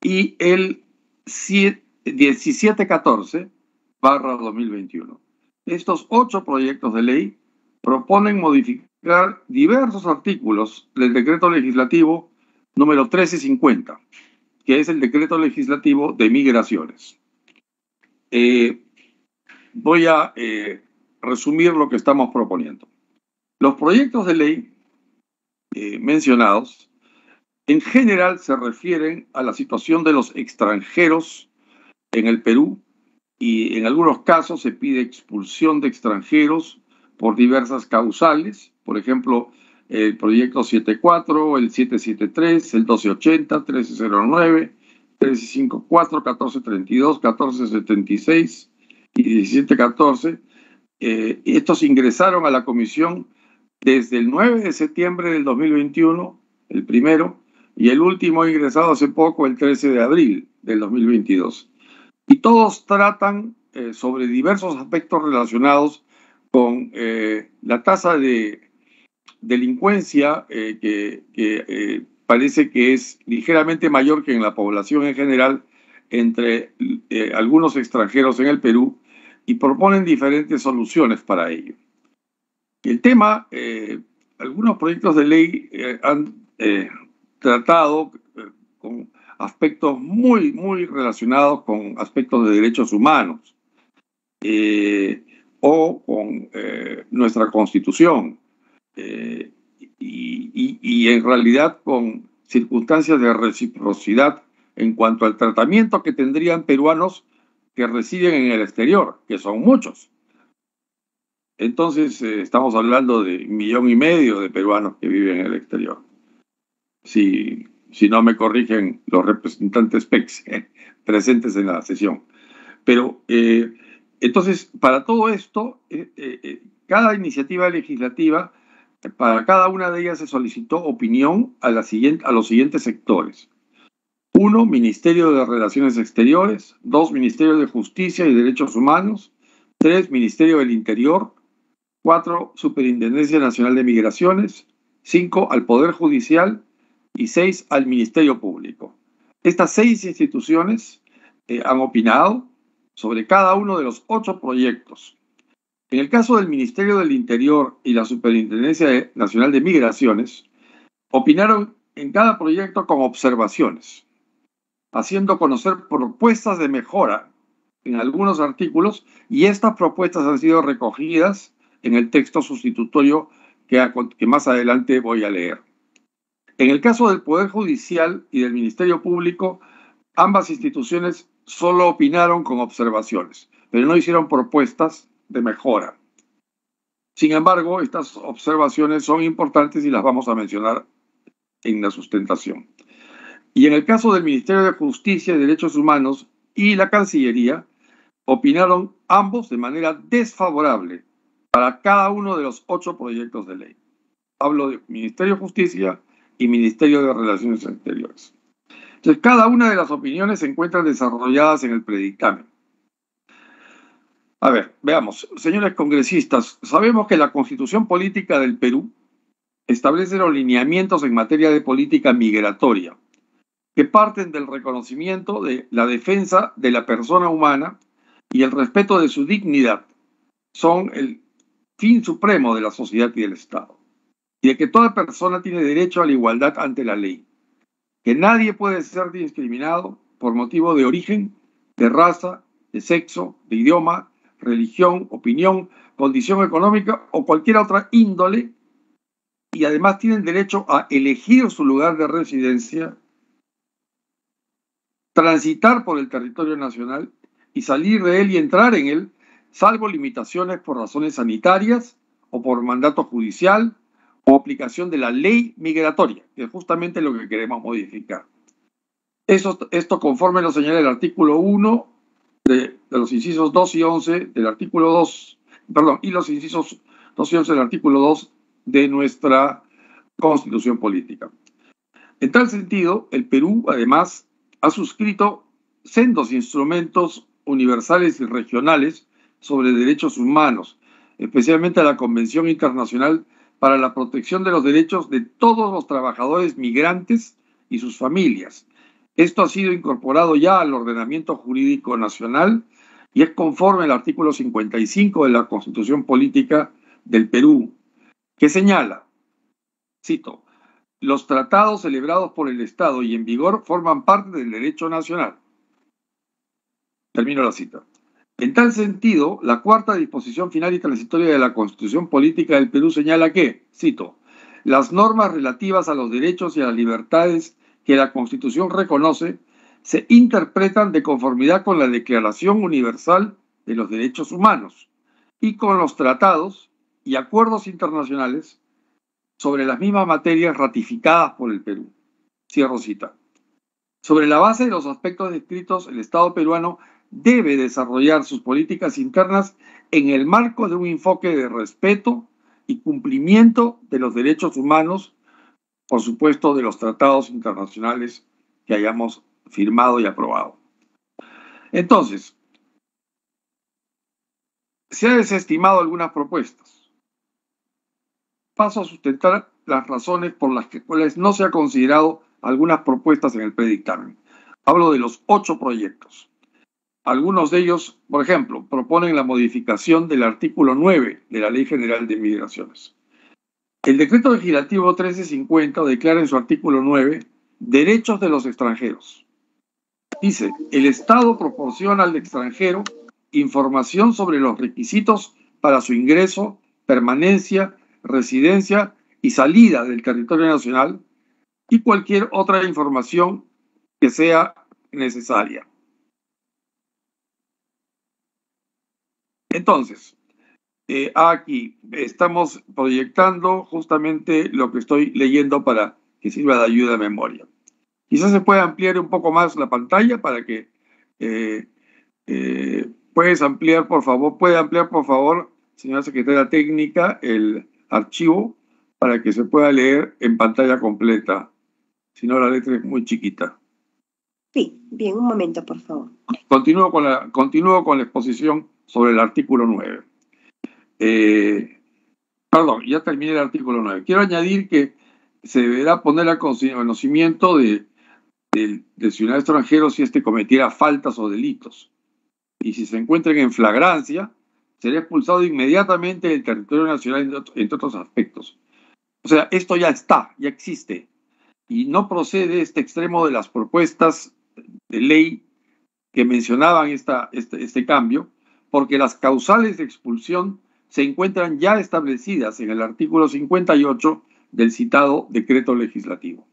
y el 1714/2021. Estos 8 proyectos de ley proponen modificar diversos artículos del decreto legislativo número 1350, que es el decreto legislativo de migraciones. Voy a resumir lo que estamos proponiendo. Los proyectos de ley mencionados en general se refieren a la situación de los extranjeros en el Perú y en algunos casos se pide expulsión de extranjeros por diversas causales, por ejemplo, el proyecto 74, el 773, el 1280, 1309, 1354, 1432, 1476 y 1714. Estos ingresaron a la comisión desde el 9 de septiembre del 2021, el primero, y el último ingresado hace poco, el 13 de abril del 2022. Y todos tratan sobre diversos aspectos relacionados con la tasa de delincuencia que parece que es ligeramente mayor que en la población en general entre algunos extranjeros en el Perú y proponen diferentes soluciones para ello. El tema, algunos proyectos de ley han tratado con aspectos muy relacionados con aspectos de derechos humanos o con nuestra Constitución y en realidad con circunstancias de reciprocidad en cuanto al tratamiento que tendrían peruanos que residen en el exterior, que son muchos. Entonces estamos hablando de 1,5 millones de peruanos que viven en el exterior. Si no me corrigen los representantes PEX presentes en la sesión. Pero entonces, para todo esto, cada iniciativa legislativa, para cada una de ellas se solicitó opinión a los siguientes sectores. 1, Ministerio de Relaciones Exteriores. 2, Ministerio de Justicia y Derechos Humanos. 3, Ministerio del Interior. 4, Superintendencia Nacional de Migraciones. 5, al Poder Judicial. Y 6, al Ministerio Público. Estas 6 instituciones han opinado sobre cada uno de los 8 proyectos. En el caso del Ministerio del Interior y la Superintendencia Nacional de Migraciones, opinaron en cada proyecto con observaciones, haciendo conocer propuestas de mejora en algunos artículos, y estas propuestas han sido recogidas en el texto sustitutorio que más adelante voy a leer. En el caso del Poder Judicial y del Ministerio Público, ambas instituciones solo opinaron con observaciones, pero no hicieron propuestas de mejora. Sin embargo, estas observaciones son importantes y las vamos a mencionar en la sustentación. Y en el caso del Ministerio de Justicia y Derechos Humanos y la Cancillería, opinaron ambos de manera desfavorable para cada uno de los 8 proyectos de ley. Hablo de Ministerio de Justicia y Ministerio de Relaciones Exteriores. Entonces, cada una de las opiniones se encuentran desarrolladas en el predictamen. A ver, veamos. Señores congresistas, sabemos que la Constitución Política del Perú establece los lineamientos en materia de política migratoria, que parten del reconocimiento de la defensa de la persona humana y el respeto de su dignidad. Son el fin supremo de la sociedad y del Estado, y de que toda persona tiene derecho a la igualdad ante la ley, que nadie puede ser discriminado por motivo de origen, de raza, de sexo, de idioma, religión, opinión, condición económica o cualquier otra índole, y además tienen derecho a elegir su lugar de residencia, transitar por el territorio nacional y salir de él y entrar en él, salvo limitaciones por razones sanitarias o por mandato judicial o aplicación de la ley migratoria, que es justamente lo que queremos modificar. Esto conforme lo señala el artículo 1 de los incisos 2 y 11 del artículo 2, perdón, y los incisos 2 y 11 del artículo 2 de nuestra Constitución Política. En tal sentido, el Perú, además, ha suscrito sendos instrumentos universales y regionales sobre derechos humanos, especialmente a la Convención Internacional para la Protección de los Derechos de todos los trabajadores migrantes y sus familias. Esto ha sido incorporado ya al ordenamiento jurídico nacional y es conforme al artículo 55 de la Constitución Política del Perú, que señala, cito, los tratados celebrados por el Estado y en vigor forman parte del derecho nacional. Termino la cita. En tal sentido, la cuarta disposición final y transitoria de la Constitución Política del Perú señala que, cito, las normas relativas a los derechos y a las libertades que la Constitución reconoce se interpretan de conformidad con la Declaración Universal de los Derechos Humanos y con los tratados y acuerdos internacionales sobre las mismas materias ratificadas por el Perú. Cierro cita. Sobre la base de los aspectos descritos, el Estado peruano debe desarrollar sus políticas internas en el marco de un enfoque de respeto y cumplimiento de los derechos humanos, por supuesto, de los tratados internacionales que hayamos firmado y aprobado. Entonces, se han desestimado algunas propuestas. Paso a sustentar las razones por las cuales no se ha considerado algunas propuestas en el predictamen. Hablo de los 8 proyectos. Algunos de ellos, por ejemplo, proponen la modificación del artículo 9 de la Ley General de Migraciones. El decreto legislativo 1350 declara en su artículo 9 derechos de los extranjeros. Dice, el Estado proporciona al extranjero información sobre los requisitos para su ingreso, permanencia, residencia y salida del territorio nacional y cualquier otra información que sea necesaria. Entonces, aquí estamos proyectando justamente lo que estoy leyendo para que sirva de ayuda a memoria. Quizás se pueda ampliar un poco más la pantalla para que puede ampliar por favor, señora secretaria técnica, el archivo para que se pueda leer en pantalla completa. Si no, la letra es muy chiquita. Sí, bien, un momento, por favor. Continúo con la exposición sobre el artículo 9. Perdón, ya terminé el artículo 9. Quiero añadir que se deberá poner a conocimiento del ciudadano extranjero si éste cometiera faltas o delitos. Y si se encuentren en flagrancia, será expulsado inmediatamente del territorio nacional, entre otros aspectos. O sea, esto ya está, ya existe. Y no procede este extremo de las propuestas de ley que mencionaban este cambio, porque las causales de expulsión se encuentran ya establecidas en el artículo 58 del citado decreto legislativo.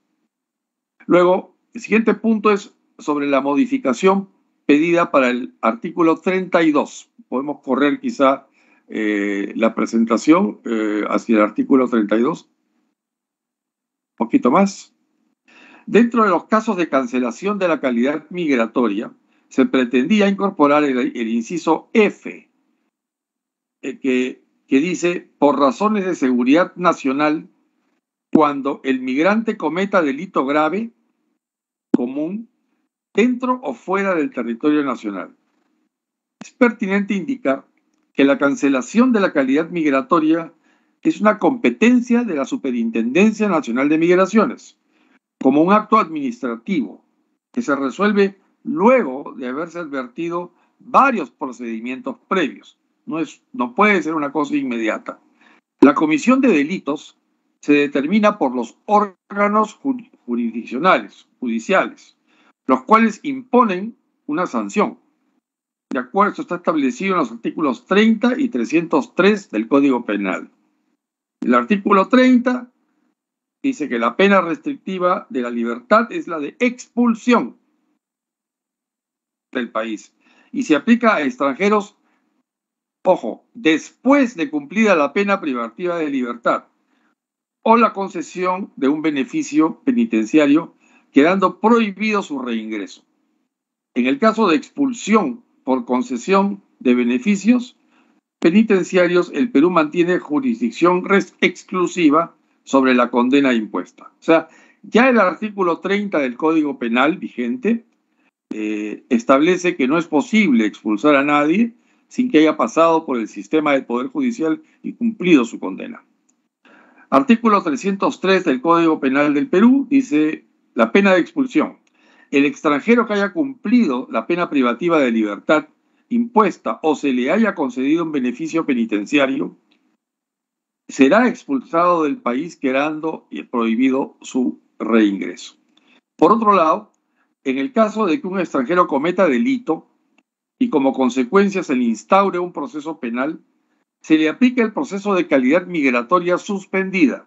Luego, el siguiente punto es sobre la modificación pedida para el artículo 32. Podemos correr quizá la presentación hacia el artículo 32. Un poquito más. Dentro de los casos de cancelación de la calidad migratoria, se pretendía incorporar el inciso F, que dice, por razones de seguridad nacional, cuando el migrante cometa delito grave, común, dentro o fuera del territorio nacional. Es pertinente indicar que la cancelación de la calidad migratoria es una competencia de la Superintendencia Nacional de Migraciones, como un acto administrativo que se resuelve luego de haberse advertido varios procedimientos previos. No puede ser una cosa inmediata. La comisión de delitos se determina por los órganos jurisdiccionales, judiciales, los cuales imponen una sanción. De acuerdo, esto está establecido en los artículos 30 y 303 del Código Penal. El artículo 30 dice que la pena restrictiva de la libertad es la de expulsión del país. y se aplica a extranjeros, ojo, después de cumplida la pena privativa de libertad o la concesión de un beneficio penitenciario, quedando prohibido su reingreso. En el caso de expulsión por concesión de beneficios penitenciarios, el Perú mantiene jurisdicción exclusiva sobre la condena impuesta. O sea, ya el artículo 30 del Código Penal vigente establece que no es posible expulsar a nadie sin que haya pasado por el sistema del Poder Judicial y cumplido su condena. Artículo 303 del Código Penal del Perú dice la pena de expulsión. El extranjero que haya cumplido la pena privativa de libertad impuesta o se le haya concedido un beneficio penitenciario será expulsado del país, quedando prohibido su reingreso. Por otro lado, en el caso de que un extranjero cometa delito y como consecuencia se le instaure un proceso penal, se le aplica el proceso de calidad migratoria suspendida.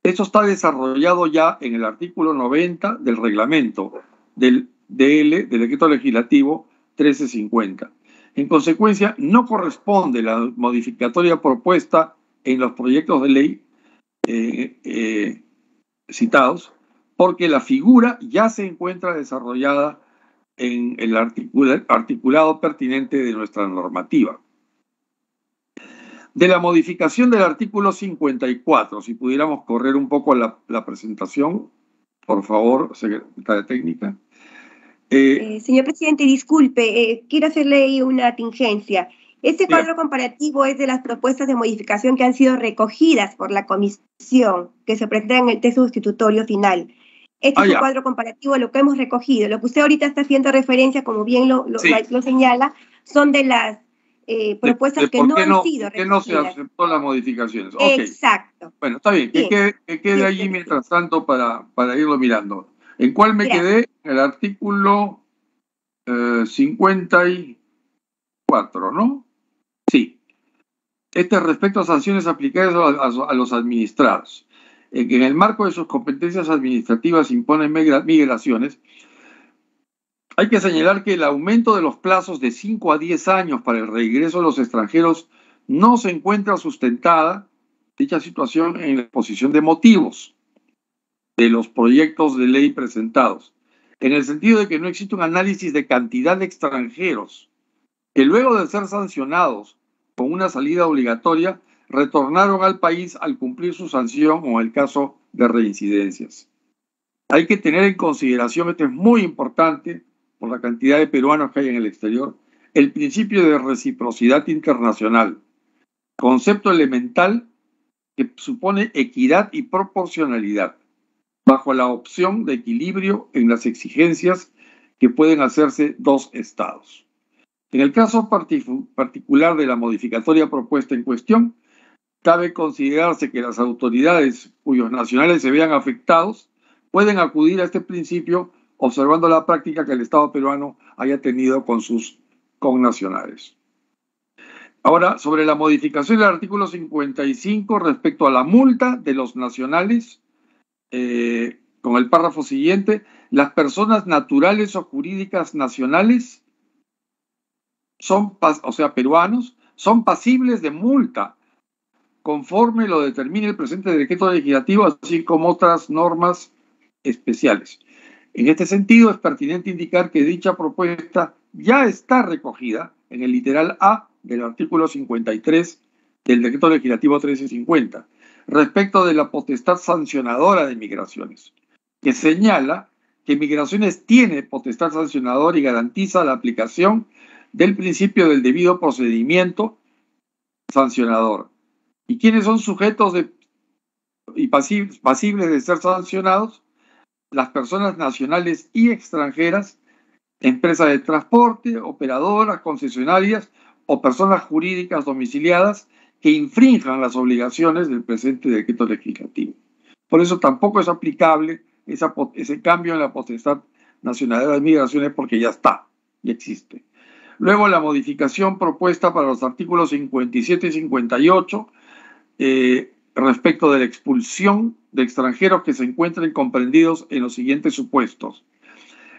Esto está desarrollado ya en el artículo 90 del reglamento del Decreto Legislativo 1350. En consecuencia, no corresponde la modificatoria propuesta en los proyectos de ley citados, porque la figura ya se encuentra desarrollada en el articulado pertinente de nuestra normativa. De la modificación del artículo 54, si pudiéramos correr un poco la presentación, por favor, secretaria técnica. Señor presidente, disculpe, quiero hacerle ahí una tingencia. Este cuadro comparativo es de las propuestas de modificación que han sido recogidas por la comisión, que se presentan en el texto sustitutorio final. Este es un cuadro comparativo de lo que hemos recogido. Lo que usted ahorita está haciendo referencia, como bien lo señala, son de las propuestas que no han sido recogidas. ¿Por qué no se aceptó las modificaciones? Exacto. Bueno, está bien, que quede allí mientras tanto para irlo mirando. ¿En cuál me quedé? El artículo 54, ¿no? Sí. Este respecto a sanciones aplicadas a los administrados. En que en el marco de sus competencias administrativas imponen migraciones, hay que señalar que el aumento de los plazos de 5 a 10 años para el regreso de los extranjeros no se encuentra sustentada dicha situación en la exposición de motivos de los proyectos de ley presentados, en el sentido de que no existe un análisis de cantidad de extranjeros que luego de ser sancionados con una salida obligatoria retornaron al país al cumplir su sanción o en el caso de reincidencias. Hay que tener en consideración, esto es muy importante por la cantidad de peruanos que hay en el exterior, el principio de reciprocidad internacional, concepto elemental que supone equidad y proporcionalidad, bajo la opción de equilibrio en las exigencias que pueden hacerse dos estados. En el caso particular de la modificatoria propuesta en cuestión, cabe considerarse que las autoridades cuyos nacionales se vean afectados pueden acudir a este principio observando la práctica que el Estado peruano haya tenido con sus connacionales. Ahora, sobre la modificación del artículo 55 respecto a la multa de los nacionales, con el párrafo siguiente, las personas naturales o jurídicas nacionales peruanos, son pasibles de multa conforme lo determine el presente decreto legislativo, así como otras normas especiales. En este sentido, es pertinente indicar que dicha propuesta ya está recogida en el literal A del artículo 53 del decreto legislativo 1350, respecto de la potestad sancionadora de migraciones, que señala que Migraciones tiene potestad sancionadora y garantiza la aplicación del principio del debido procedimiento sancionador. ¿Y quiénes son sujetos y pasibles de ser sancionados? Las personas nacionales y extranjeras, empresas de transporte, operadoras, concesionarias o personas jurídicas domiciliadas que infrinjan las obligaciones del presente decreto legislativo. Por eso tampoco es aplicable ese cambio en la potestad nacional de migraciones, porque ya está, ya existe. Luego, la modificación propuesta para los artículos 57 y 58 respecto de la expulsión de extranjeros que se encuentren comprendidos en los siguientes supuestos.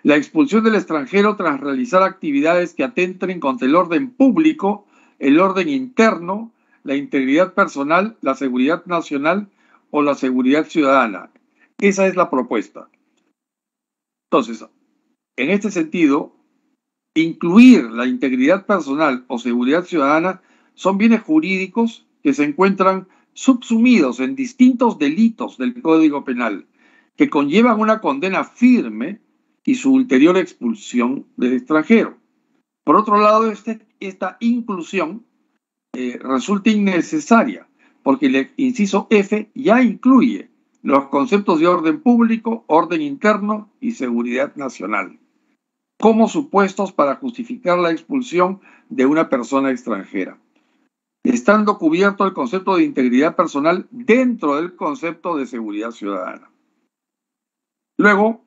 La expulsión del extranjero tras realizar actividades que atenten contra el orden público, el orden interno, la integridad personal, la seguridad nacional o la seguridad ciudadana. Esa es la propuesta. Entonces, en este sentido, incluir la integridad personal o seguridad ciudadana son bienes jurídicos que se encuentran subsumidos en distintos delitos del Código Penal, que conllevan una condena firme y su ulterior expulsión del extranjero. Por otro lado, esta inclusión resulta innecesaria, porque el inciso F ya incluye los conceptos de orden público, orden interno y seguridad nacional, como supuestos para justificar la expulsión de una persona extranjera, estando cubierto el concepto de integridad personal dentro del concepto de seguridad ciudadana. Luego,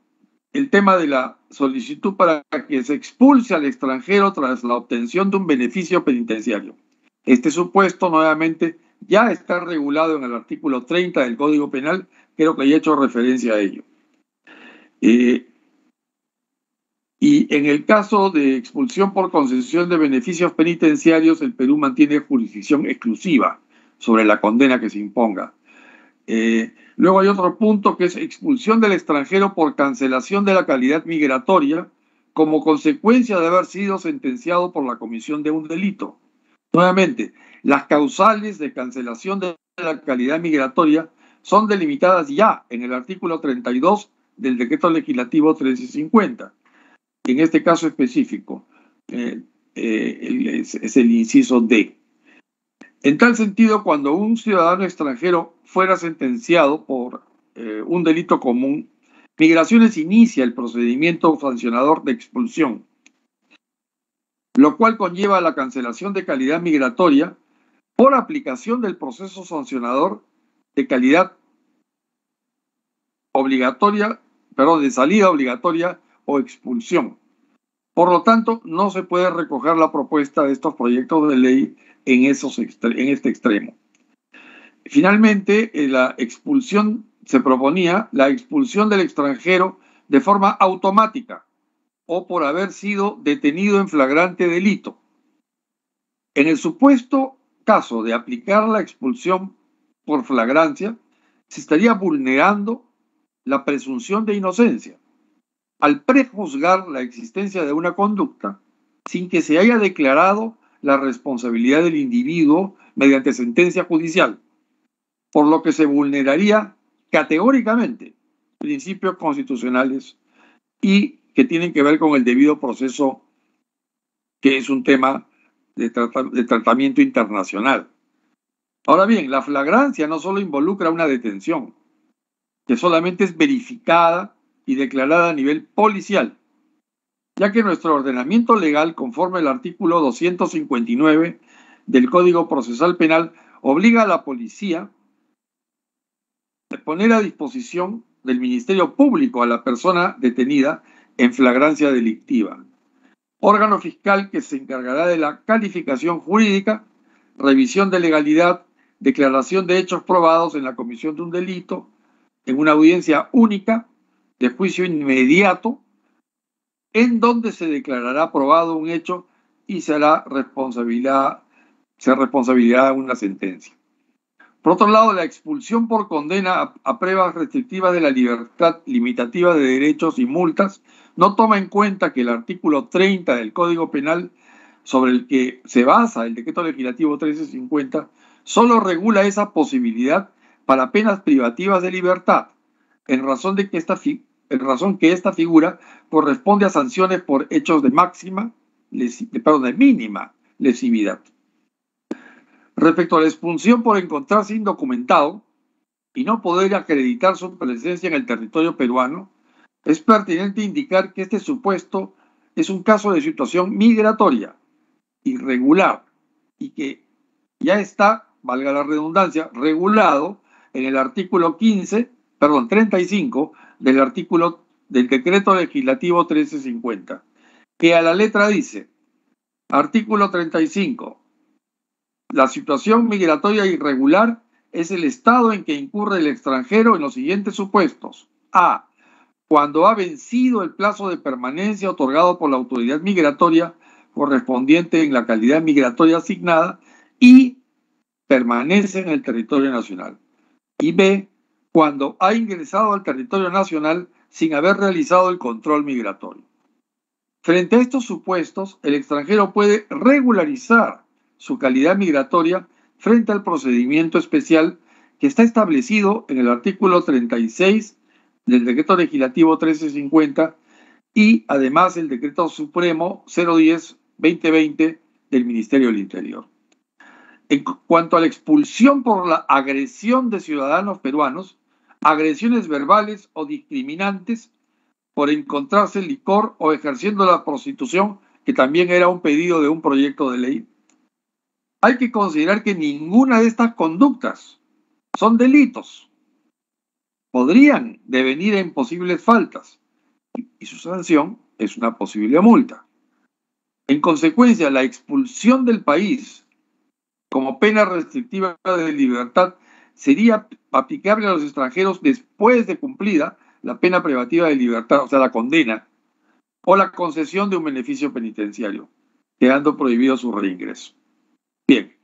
el tema de la solicitud para que se expulse al extranjero tras la obtención de un beneficio penitenciario. Este supuesto, nuevamente, ya está regulado en el artículo 30 del Código Penal, creo que ya he hecho referencia a ello. Y en el caso de expulsión por concesión de beneficios penitenciarios, el Perú mantiene jurisdicción exclusiva sobre la condena que se imponga. Luego hay otro punto que es expulsión del extranjero por cancelación de la calidad migratoria como consecuencia de haber sido sentenciado por la comisión de un delito. Nuevamente, las causales de cancelación de la calidad migratoria son delimitadas ya en el artículo 32 del Decreto Legislativo 1350. En este caso específico, es el inciso D. En tal sentido, cuando un ciudadano extranjero fuera sentenciado por un delito común, Migraciones inicia el procedimiento sancionador de expulsión, lo cual conlleva la cancelación de calidad migratoria por aplicación del proceso sancionador de calidad obligatoria, de salida obligatoria o expulsión. Por lo tanto, no se puede recoger la propuesta de estos proyectos de ley en este extremo. Finalmente, la expulsión se proponía la expulsión del extranjero de forma automática o por haber sido detenido en flagrante delito. En el supuesto caso de aplicar la expulsión por flagrancia, se estaría vulnerando la presunción de inocencia al prejuzgar la existencia de una conducta sin que se haya declarado la responsabilidad del individuo mediante sentencia judicial, por lo que se vulneraría categóricamente principios constitucionales y que tienen que ver con el debido proceso, que es un tema de tratamiento internacional. Ahora bien, la flagrancia no solo involucra una detención, que solamente es verificada y declarada a nivel policial, ya que nuestro ordenamiento legal, conforme al artículo 259 del Código Procesal Penal, obliga a la policía a poner a disposición del Ministerio Público a la persona detenida en flagrancia delictiva, órgano fiscal que se encargará de la calificación jurídica, revisión de legalidad, declaración de hechos probados en la comisión de un delito, en una audiencia única de juicio inmediato, en donde se declarará probado un hecho y se responsabilidad una sentencia. Por otro lado, la expulsión por condena a pruebas restrictivas de la libertad, limitativa de derechos y multas no toma en cuenta que el artículo 30 del Código Penal, sobre el que se basa el Decreto Legislativo 1350, solo regula esa posibilidad para penas privativas de libertad, en razón que esta figura corresponde a sanciones por hechos de mínima lesividad. Respecto a la expulsión por encontrarse indocumentado y no poder acreditar su presencia en el territorio peruano, es pertinente indicar que este supuesto es un caso de situación migratoria irregular y que ya está, valga la redundancia, regulado en el artículo 35 del Decreto Legislativo 1350, que a la letra dice, artículo 35, la situación migratoria irregular es el estado en que incurre el extranjero en los siguientes supuestos. A. cuando ha vencido el plazo de permanencia otorgado por la autoridad migratoria correspondiente en la calidad migratoria asignada y permanece en el territorio nacional. Y B, cuando ha ingresado al territorio nacional sin haber realizado el control migratorio. Frente a estos supuestos, el extranjero puede regularizar su calidad migratoria frente al procedimiento especial que está establecido en el artículo 36 del Decreto Legislativo 1350 y además el Decreto Supremo 010-2020 del Ministerio del Interior. En cuanto a la expulsión por la agresión de ciudadanos peruanos, agresiones verbales o discriminantes por encontrarse licor o ejerciendo la prostitución, que también era un pedido de un proyecto de ley, hay que considerar que ninguna de estas conductas son delitos. Podrían devenir en posibles faltas y su sanción es una posible multa. En consecuencia, la expulsión del país como pena restrictiva de libertad sería aplicable a los extranjeros después de cumplida la pena privativa de libertad, o sea, la condena, o la concesión de un beneficio penitenciario, quedando prohibido su reingreso. Bien,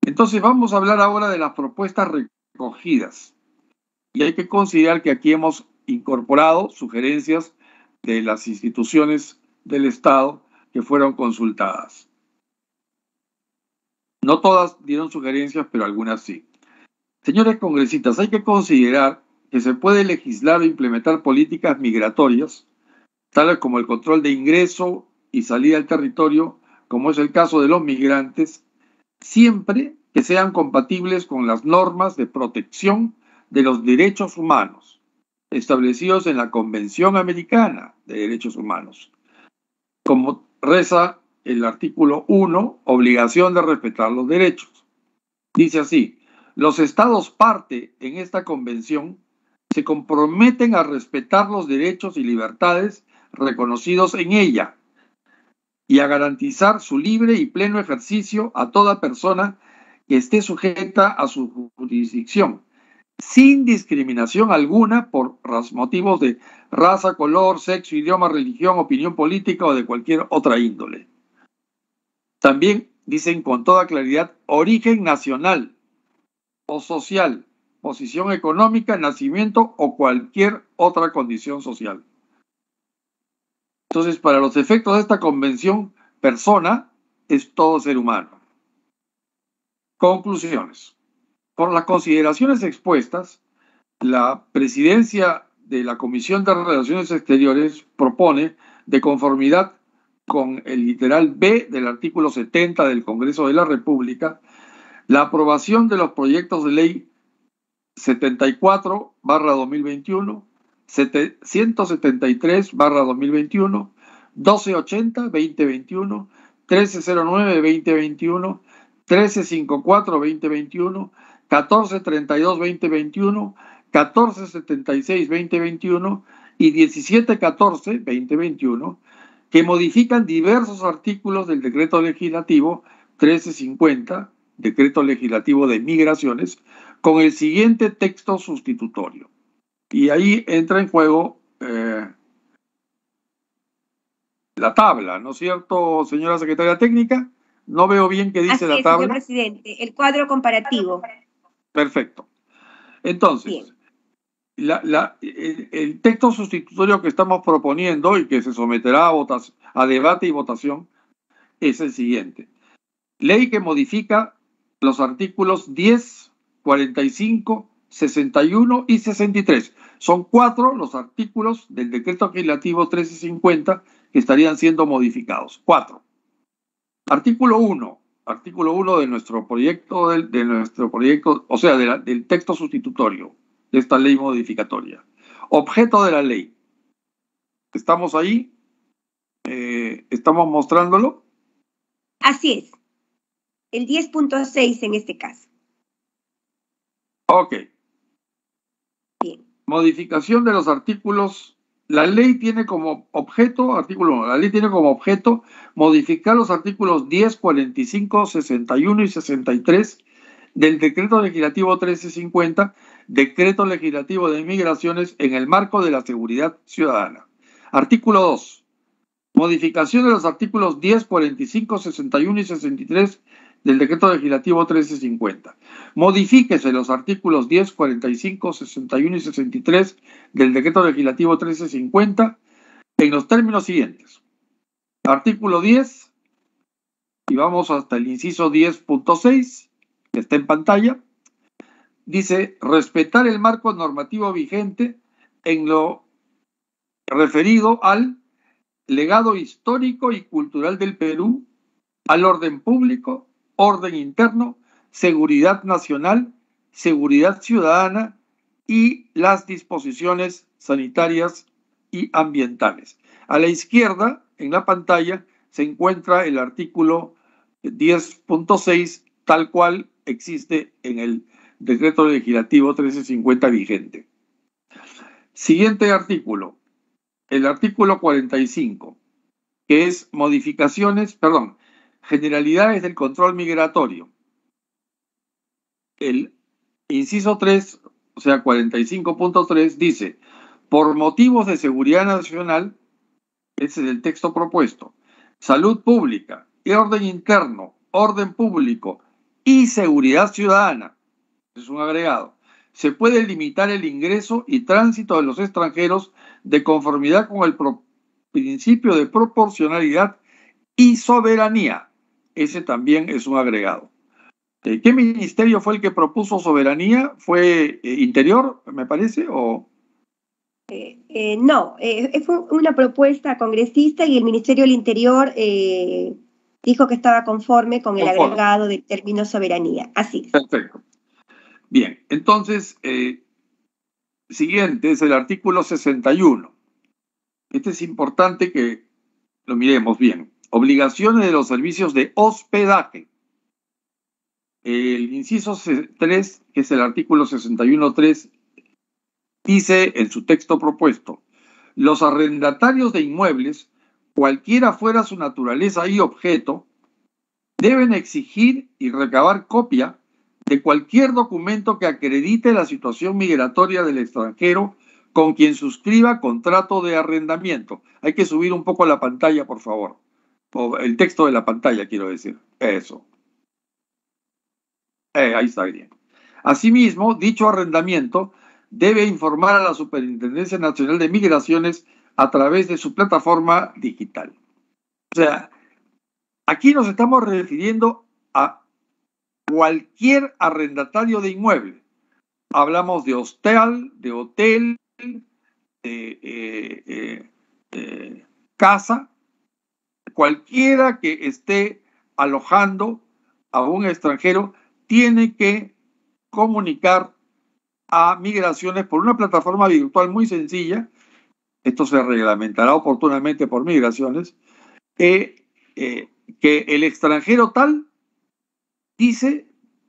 entonces vamos a hablar ahora de las propuestas recogidas. Y hay que considerar que aquí hemos incorporado sugerencias de las instituciones del Estado que fueron consultadas. No todas dieron sugerencias, pero algunas sí. Señores congresistas, hay que considerar que se puede legislar o implementar políticas migratorias, tales como el control de ingreso y salida del territorio, como es el caso de los migrantes, siempre que sean compatibles con las normas de protección de los derechos humanos establecidos en la Convención Americana de Derechos Humanos. Como reza el artículo 1, obligación de respetar los derechos. Dice así: los estados parte en esta convención se comprometen a respetar los derechos y libertades reconocidos en ella y a garantizar su libre y pleno ejercicio a toda persona que esté sujeta a su jurisdicción, sin discriminación alguna por motivos de raza, color, sexo, idioma, religión, opinión política o de cualquier otra índole. También dicen con toda claridad origen nacional o social, posición económica, nacimiento o cualquier otra condición social. Entonces, para los efectos de esta convención, persona es todo ser humano. Conclusiones. Por las consideraciones expuestas, la presidencia de la Comisión de Relaciones Exteriores propone, de conformidad con el literal B del artículo 70 del Congreso de la República, la aprobación de los proyectos de ley 74/2021, 173/2021, 1280/2021, 1309/2021, 1354/2021, 1432/2021, 1476/2021 y 1714/2021, que modifican diversos artículos del Decreto Legislativo 1350, Decreto Legislativo de Migraciones, con el siguiente texto sustitutorio. Y ahí entra en juego la tabla, ¿no es cierto, señora secretaria técnica? No veo bien qué dice la tabla. Señor presidente, el cuadro comparativo. Perfecto. Entonces, el texto sustitutorio que estamos proponiendo y que se someterá a debate y votación es el siguiente. Ley que modifica los artículos 10, 45, 61 y 63. Son 4 los artículos del Decreto Legislativo 1350 que estarían siendo modificados. 4. Artículo 1 de nuestro proyecto, o sea, del texto sustitutorio de esta ley modificatoria. Objeto de la ley. ¿Estamos ahí? ¿Estamos mostrándolo? Así es. El 10.6 en este caso. Ok. Bien. Modificación de los artículos. La ley tiene como objeto, artículo 1, la ley tiene como objeto modificar los artículos 10, 45, 61 y 63 del Decreto Legislativo 1350, Decreto Legislativo de Migraciones en el marco de la seguridad ciudadana. Artículo 2. Modificación de los artículos 10, 45, 61 y 63 del Decreto Legislativo 1350. Modifíquese los artículos 10, 45, 61 y 63 del Decreto Legislativo 1350 en los términos siguientes. Artículo 10, y vamos hasta el inciso 10.6, que está en pantalla, dice: respetar el marco normativo vigente en lo referido al legado histórico y cultural del Perú, al orden público, orden interno, seguridad nacional, seguridad ciudadana y las disposiciones sanitarias y ambientales. A la izquierda, en la pantalla, se encuentra el artículo 10.6, tal cual existe en el Decreto Legislativo 1350 vigente. Siguiente artículo, el artículo 45, que es generalidades del control migratorio. El inciso 3, o sea, 45.3, dice: por motivos de seguridad nacional, ese es el texto propuesto, salud pública y orden interno, orden público y seguridad ciudadana, es un agregado, se puede limitar el ingreso y tránsito de los extranjeros de conformidad con el principio de proporcionalidad y soberanía. Ese también es un agregado. ¿Qué ministerio fue el que propuso soberanía? ¿Fue Interior, me parece? ¿O? No, fue una propuesta congresista y el Ministerio del Interior dijo que estaba conforme con el agregado del término soberanía. Así es. Perfecto. Bien, entonces, siguiente es el artículo 61. Este es importante que lo miremos bien. Obligaciones de los servicios de hospedaje. El inciso 3, que es el artículo 61.3, dice en su texto propuesto: los arrendatarios de inmuebles, cualquiera fuera su naturaleza y objeto, deben exigir y recabar copia de cualquier documento que acredite la situación migratoria del extranjero con quien suscriba contrato de arrendamiento. Hay que subir un poco la pantalla, por favor. O el texto de la pantalla, quiero decir. Eso. Ahí está bien. Asimismo, dicho arrendamiento debe informar a la Superintendencia Nacional de Migraciones a través de su plataforma digital. O sea, aquí nos estamos refiriendo a cualquier arrendatario de inmueble. Hablamos de hostel, de casa, cualquiera que esté alojando a un extranjero tiene que comunicar a Migraciones por una plataforma virtual muy sencilla. Esto se reglamentará oportunamente por Migraciones, que el extranjero tal dice,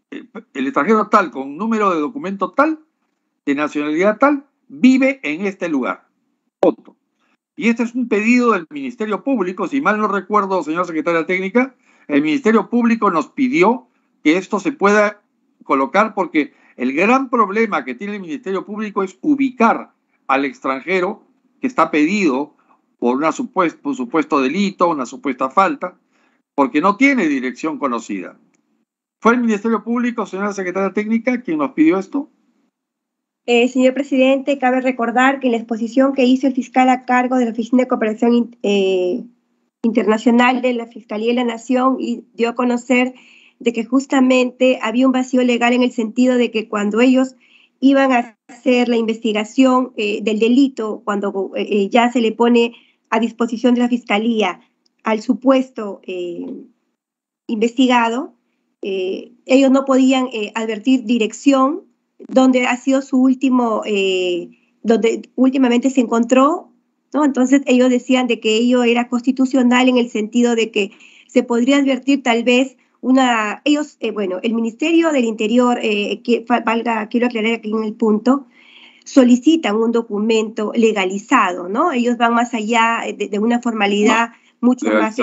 el extranjero tal con número de documento tal, de nacionalidad tal, vive en este lugar. Punto. Y este es un pedido del Ministerio Público, si mal no recuerdo, señora secretaria técnica, el Ministerio Público nos pidió que esto se pueda colocar porque el gran problema que tiene el Ministerio Público es ubicar al extranjero que está pedido por un supuesto delito, una supuesta falta, porque no tiene dirección conocida. ¿Fue el Ministerio Público, señora secretaria técnica, quien nos pidió esto? Señor presidente, cabe recordar que en la exposición que hizo el fiscal a cargo de la Oficina de Cooperación Internacional de la Fiscalía de la Nación dio a conocer de que justamente había un vacío legal en el sentido de que cuando ellos iban a hacer la investigación del delito, cuando ya se le pone a disposición de la Fiscalía al supuesto investigado, ellos no podían advertir dirección, donde ha sido su último, donde últimamente se encontró, ¿no? Entonces ellos decían de que ello era constitucional en el sentido de que se podría advertir tal vez el Ministerio del Interior, quiero aclarar aquí en el punto, solicitan un documento legalizado, ¿no? Ellos van más allá de una formalidad mucho más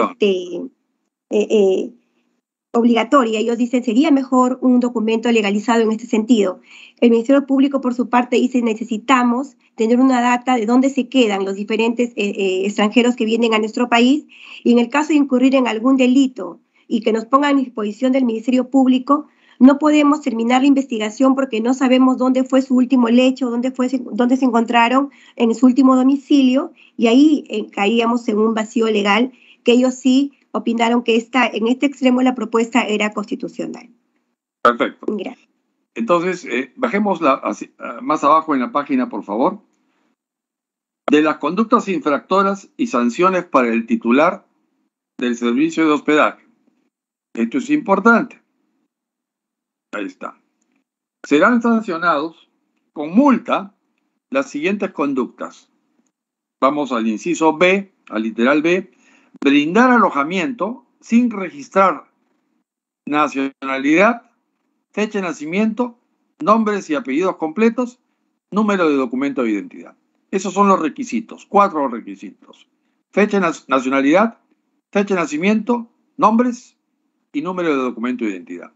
obligatoria. Ellos dicen, sería mejor un documento legalizado en este sentido. El Ministerio Público, por su parte, dice, necesitamos tener una data de dónde se quedan los diferentes extranjeros que vienen a nuestro país, y en el caso de incurrir en algún delito y que nos pongan a disposición del Ministerio Público, no podemos terminar la investigación porque no sabemos dónde fue su último lecho, dónde se encontraron en su último domicilio, y ahí caíamos en un vacío legal que ellos sí opinaron que en este extremo la propuesta era constitucional. Perfecto. Gracias. Entonces, bajemos más abajo en la página, por favor. De las conductas infractoras y sanciones para el titular del servicio de hospedaje. Esto es importante. Ahí está. Serán sancionados con multa las siguientes conductas. Vamos al inciso B, al literal B. Brindar alojamiento sin registrar nacionalidad, fecha de nacimiento, nombres y apellidos completos, número de documento de identidad. Esos son los requisitos, 4 requisitos. Fecha de nacionalidad, fecha de nacimiento, nombres y número de documento de identidad.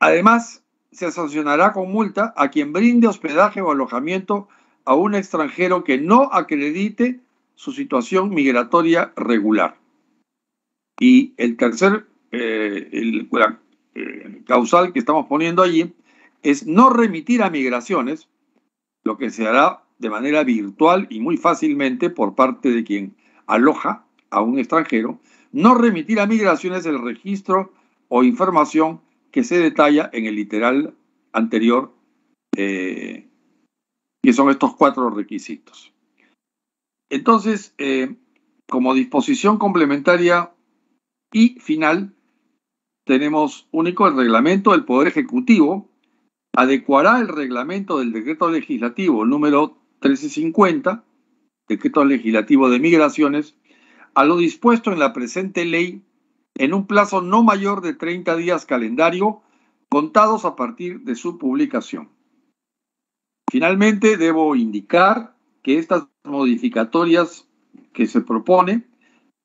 Además, se sancionará con multa a quien brinde hospedaje o alojamiento a un extranjero que no acredite su situación migratoria regular. Y el tercer causal que estamos poniendo allí es no remitir a migraciones, lo que se hará de manera virtual y muy fácilmente por parte de quien aloja a un extranjero, no remitir a migraciones el registro o información que se detalla en el literal anterior, que son estos 4 requisitos. Entonces, como disposición complementaria y final, tenemos único el reglamento del Poder Ejecutivo adecuará el reglamento del decreto legislativo número 1350, decreto legislativo de migraciones, a lo dispuesto en la presente ley en un plazo no mayor de 30 días calendario contados a partir de su publicación. Finalmente, debo indicar que estas modificatorias que se propone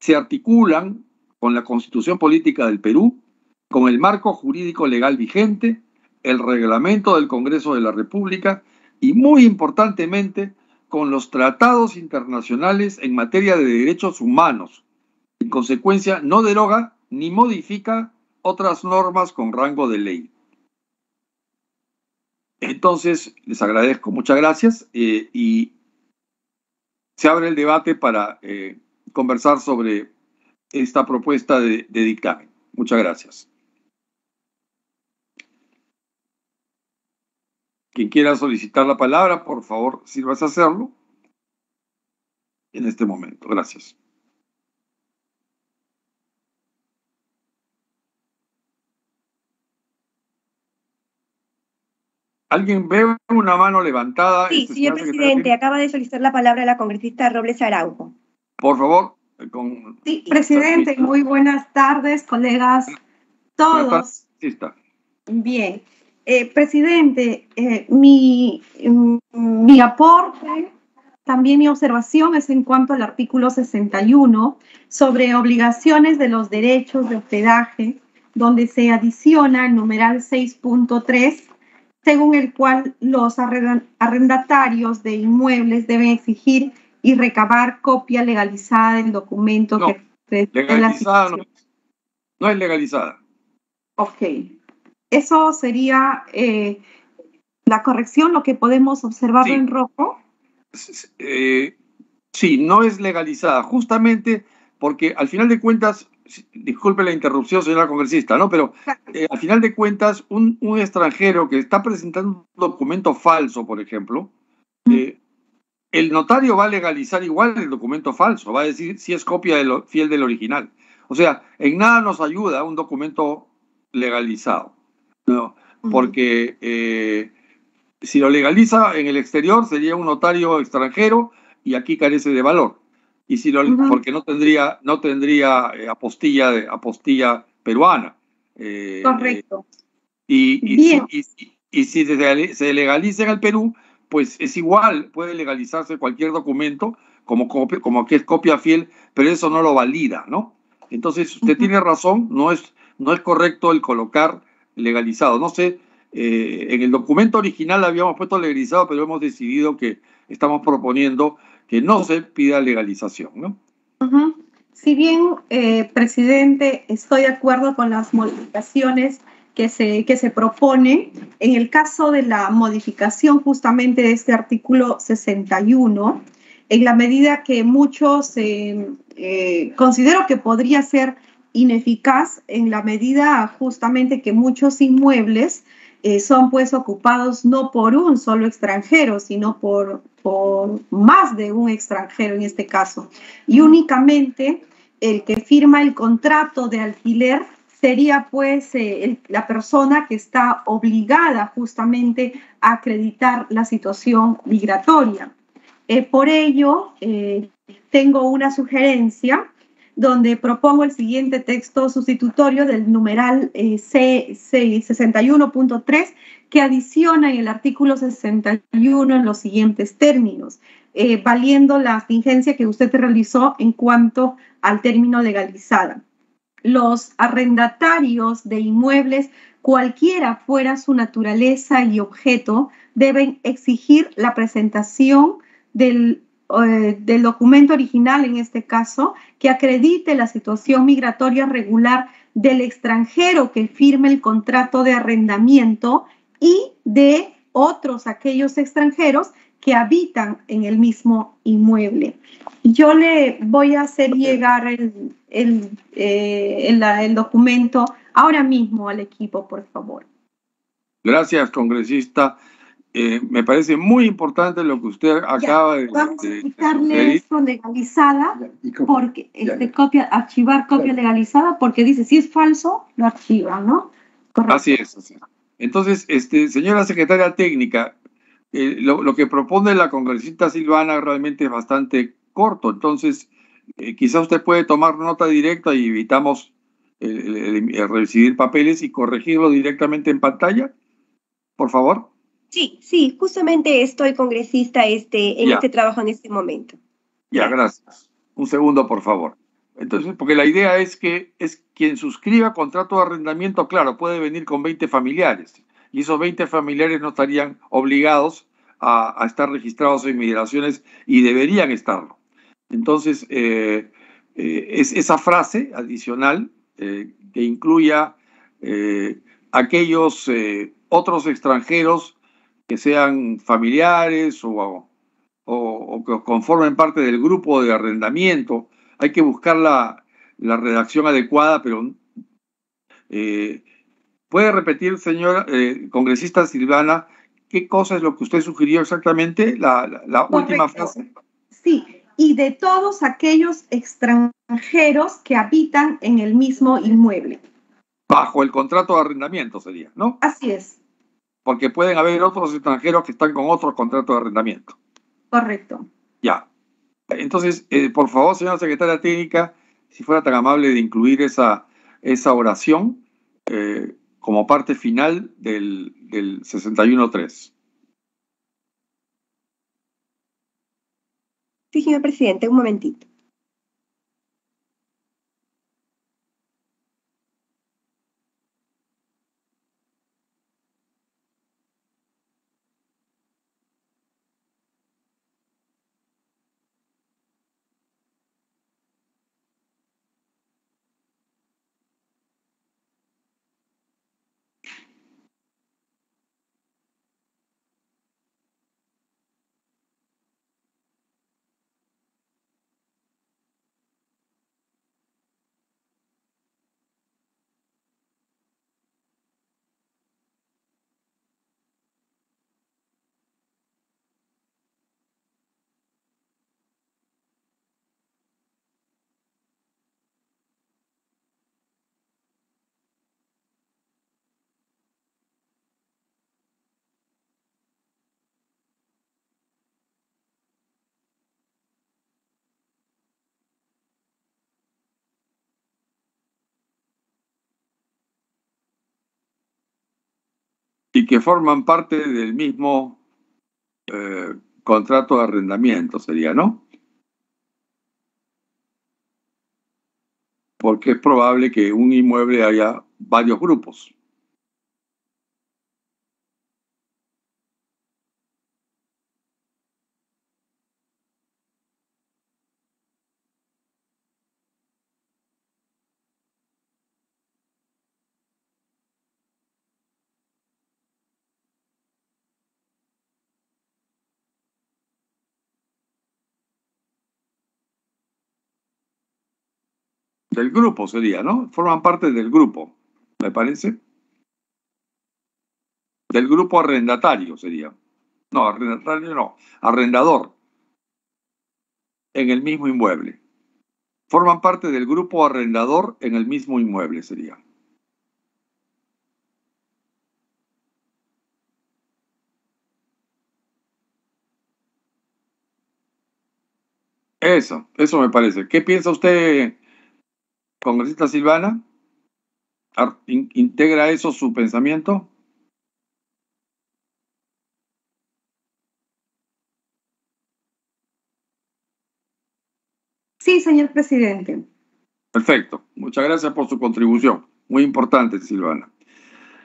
se articulan con la Constitución Política del Perú, con el marco jurídico legal vigente, el reglamento del Congreso de la República y, muy importantemente, con los tratados internacionales en materia de derechos humanos. En consecuencia, no deroga ni modifica otras normas con rango de ley. Entonces, les agradezco, muchas gracias, y se abre el debate para conversar sobre esta propuesta de dictamen. Muchas gracias. Quien quiera solicitar la palabra, por favor, sírvase a hacerlo en este momento. Gracias. ¿Alguien ve una mano levantada? Sí, señor presidente, acaba de solicitar la palabra la congresista Robles Araujo. Por favor. Sí, presidente, muy buenas tardes, colegas, todos. Sí está. Bien. Presidente, mi aporte, también mi observación es en cuanto al artículo 61 sobre obligaciones de los derechos de hospedaje, donde se adiciona el numeral 6.3, según el cual los arrendatarios de inmuebles deben exigir y recabar copia legalizada del documento que legalizada no es legalizada. Ok. Eso sería la corrección, lo que podemos observar en rojo. Sí, no es legalizada, justamente porque al final de cuentas, disculpe la interrupción, señora congresista, ¿no? Pero al final de cuentas, un extranjero que está presentando un documento falso, por ejemplo, el notario va a legalizar igual el documento falso, va a decir si es copia fiel del original. O sea, en nada nos ayuda un documento legalizado, ¿no? Porque si lo legaliza en el exterior sería un notario extranjero y aquí carece de valor. Y si porque no tendría apostilla peruana. Correcto. Y si se legaliza en el Perú, pues es igual, puede legalizarse cualquier documento como que es copia fiel, pero eso no lo valida, ¿no? Entonces, usted tiene razón, no es correcto el colocar legalizado. No sé, en el documento original habíamos puesto legalizado, pero hemos decidido que estamos proponiendo que no se pida legalización, ¿no? Si bien, presidente, estoy de acuerdo con las modificaciones que se proponen, en el caso de la modificación justamente de este artículo 61, en la medida que muchos considero que podría ser ineficaz, en la medida justamente que muchos inmuebles son pues ocupados no por un solo extranjero, sino por más de un extranjero en este caso. Y únicamente el que firma el contrato de alquiler sería pues la persona que está obligada justamente a acreditar la situación migratoria. Por ello, tengo una sugerencia donde propongo el siguiente texto sustitutorio del numeral 61.3 que adiciona en el artículo 61 en los siguientes términos, valiendo la fingencia que usted realizó en cuanto al término legalizada. Los arrendatarios de inmuebles, cualquiera fuera su naturaleza y objeto, deben exigir la presentación del documento original, en este caso, que acredite la situación migratoria regular del extranjero que firme el contrato de arrendamiento y de otros aquellos extranjeros que habitan en el mismo inmueble. Yo le voy a hacer llegar el documento ahora mismo al equipo, por favor. Gracias, congresista. Me parece muy importante lo que usted acaba de... Vamos a quitarle esto legalizada, porque archivar copia legalizada, porque dice, si es falso, lo archivan, ¿no? Correcto. Así es. Entonces, señora secretaria técnica, lo que propone la congresista Silvana realmente es bastante corto, entonces quizá usted puede tomar nota directa y evitamos recibir papeles y corregirlo directamente en pantalla, por favor. Sí, justamente estoy congresista en este trabajo en este momento. Ya, gracias. Un segundo, por favor. Entonces, porque la idea es que quien suscriba contrato de arrendamiento, claro, puede venir con 20 familiares y esos 20 familiares no estarían obligados a estar registrados en migraciones y deberían estarlo. Entonces, es esa frase adicional que incluya aquellos otros extranjeros que sean familiares o que conformen parte del grupo de arrendamiento. Hay que buscar la redacción adecuada, pero ¿puede repetir, señora congresista Silvana, qué cosa es lo que usted sugirió exactamente, la última frase? Sí, y de todos aquellos extranjeros que habitan en el mismo inmueble. Bajo el contrato de arrendamiento sería, ¿no? Así es. Porque pueden haber otros extranjeros que están con otros contratos de arrendamiento. Correcto. Ya. Entonces, por favor, señora secretaria técnica, si fuera tan amable de incluir esa oración como parte final del 61.3. Sí, señor presidente, un momentito. Y que forman parte del mismo contrato de arrendamiento, sería, ¿no? porque es probable que un inmueble haya varios grupos. Del grupo sería, ¿no? Forman parte del grupo, me parece. Del grupo arrendatario sería. No, arrendatario no, arrendador en el mismo inmueble. Forman parte del grupo arrendador en el mismo inmueble sería. Eso me parece. ¿Qué piensa usted, congresista Silvana? ¿Integra eso su pensamiento? Sí, señor presidente. Perfecto. Muchas gracias por su contribución. Muy importante, Silvana.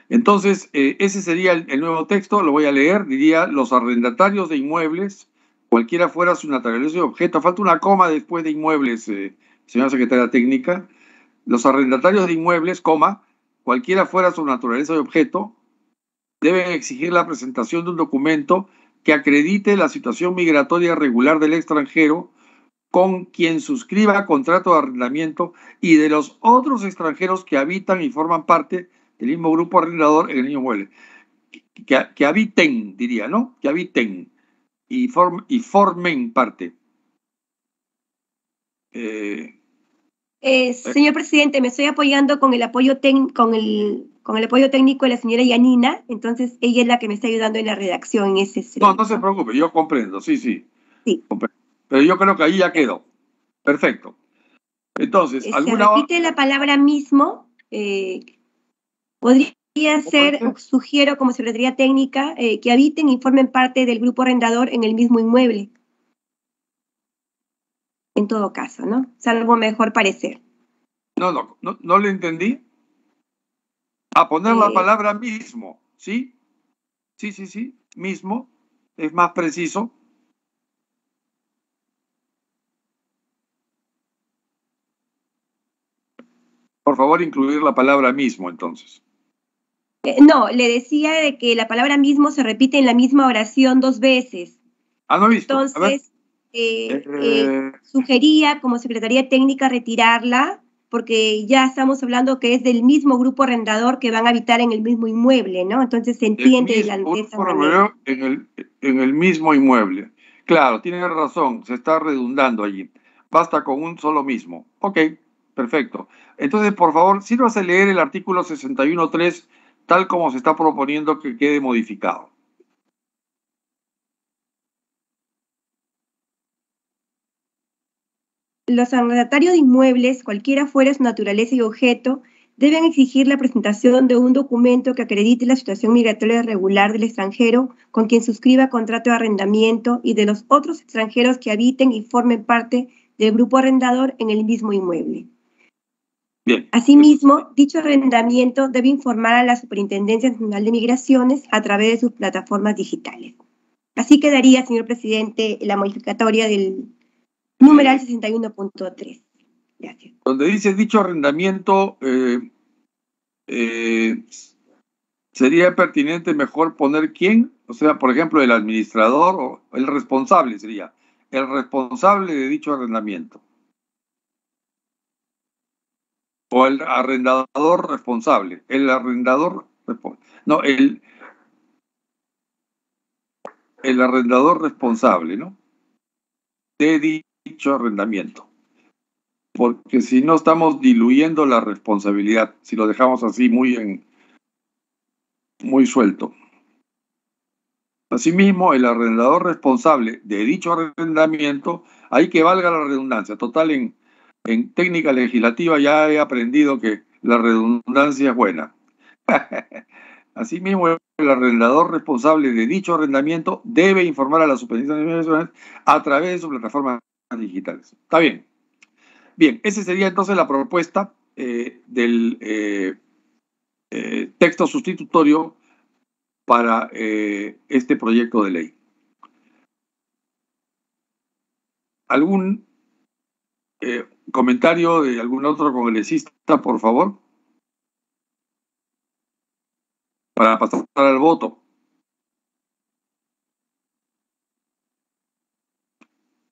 Entonces, ese sería el nuevo texto. Lo voy a leer. Diría: los arrendatarios de inmuebles, cualquiera fuera su naturaleza y objeto. Falta una coma después de inmuebles, señora secretaria técnica. Los arrendatarios de inmuebles, coma, cualquiera fuera su naturaleza y objeto, deben exigir la presentación de un documento que acredite la situación migratoria regular del extranjero con quien suscriba contrato de arrendamiento y de los otros extranjeros que habitan y forman parte del mismo grupo arrendador en el mismo inmueble. Que habiten, diría, ¿no? Que habiten y formen parte. Señor presidente, me estoy apoyando con el apoyo técnico de la señora Yanina, entonces ella es la que me está ayudando en la redacción en ese sentido. No se preocupe, yo comprendo, sí. Sí. Comprendo. Pero yo creo que ahí ya quedó. Perfecto. Entonces, Se repite la palabra mismo, podría ser, sugiero como secretaría técnica, que habiten y formen parte del grupo arrendador en el mismo inmueble. En todo caso, ¿no? Salvo mejor parecer. No le entendí. A poner la palabra mismo, ¿sí? Sí, mismo. Es más preciso. Por favor, incluir la palabra mismo, entonces. No, le decía de que la palabra mismo se repite en la misma oración 2 veces. No he visto. Entonces, sugería como secretaría técnica retirarla, porque ya estamos hablando que es del mismo grupo arrendador que van a habitar en el mismo inmueble, ¿no? Entonces se entiende de esa manera. En el mismo inmueble. Claro, tiene razón, se está redundando allí. Basta con un solo mismo. Ok, perfecto. Entonces, por favor, sírvase a leer el artículo 61.3 tal como se está proponiendo que quede modificado. Los arrendatarios de inmuebles, cualquiera fuera su naturaleza y objeto, deben exigir la presentación de un documento que acredite la situación migratoria regular del extranjero con quien suscriba contrato de arrendamiento y de los otros extranjeros que habiten y formen parte del grupo arrendador en el mismo inmueble. Bien. Asimismo, dicho arrendamiento debe informar a la Superintendencia Nacional de Migraciones a través de sus plataformas digitales. Así quedaría, señor presidente, la modificatoria del numeral 61.3. Gracias. Donde dice dicho arrendamiento, sería pertinente mejor poner quién, o sea, por ejemplo, el administrador o el responsable sería, el responsable de dicho arrendamiento. O el arrendador responsable, el arrendador el arrendador responsable, ¿no? De dicho arrendamiento. Porque si no estamos diluyendo la responsabilidad, si lo dejamos así muy suelto. Asimismo, el arrendador responsable de dicho arrendamiento, ahí que valga la redundancia. Total, en técnica legislativa ya he aprendido que la redundancia es buena. Asimismo, el arrendador responsable de dicho arrendamiento debe informar a la Superintendencia de Migraciones a través de sus plataformas digitales. Está bien. Bien, esa sería entonces la propuesta del texto sustitutorio para este proyecto de ley. ¿Algún comentario de algún otro congresista, por favor? Para pasar al voto.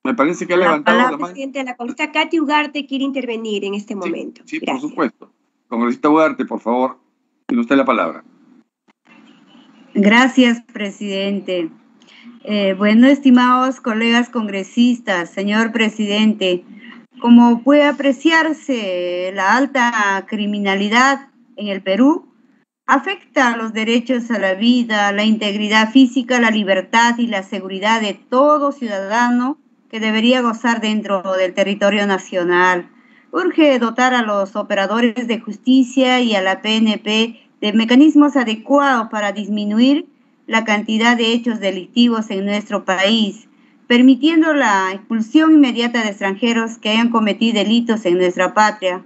Me parece que ha levantado la mano. Presidente, la congresista Katy Ugarte quiere intervenir en este momento. Sí, por supuesto. Congresista Ugarte, por favor, tiene usted la palabra. Gracias, presidente. Bueno, estimados colegas congresistas, señor presidente, como puede apreciarse, la alta criminalidad en el Perú afecta a los derechos a la vida, la integridad física, la libertad y la seguridad de todo ciudadano que debería gozar dentro del territorio nacional. Urge dotar a los operadores de justicia y a la PNP de mecanismos adecuados para disminuir la cantidad de hechos delictivos en nuestro país, permitiendo la expulsión inmediata de extranjeros que hayan cometido delitos en nuestra patria,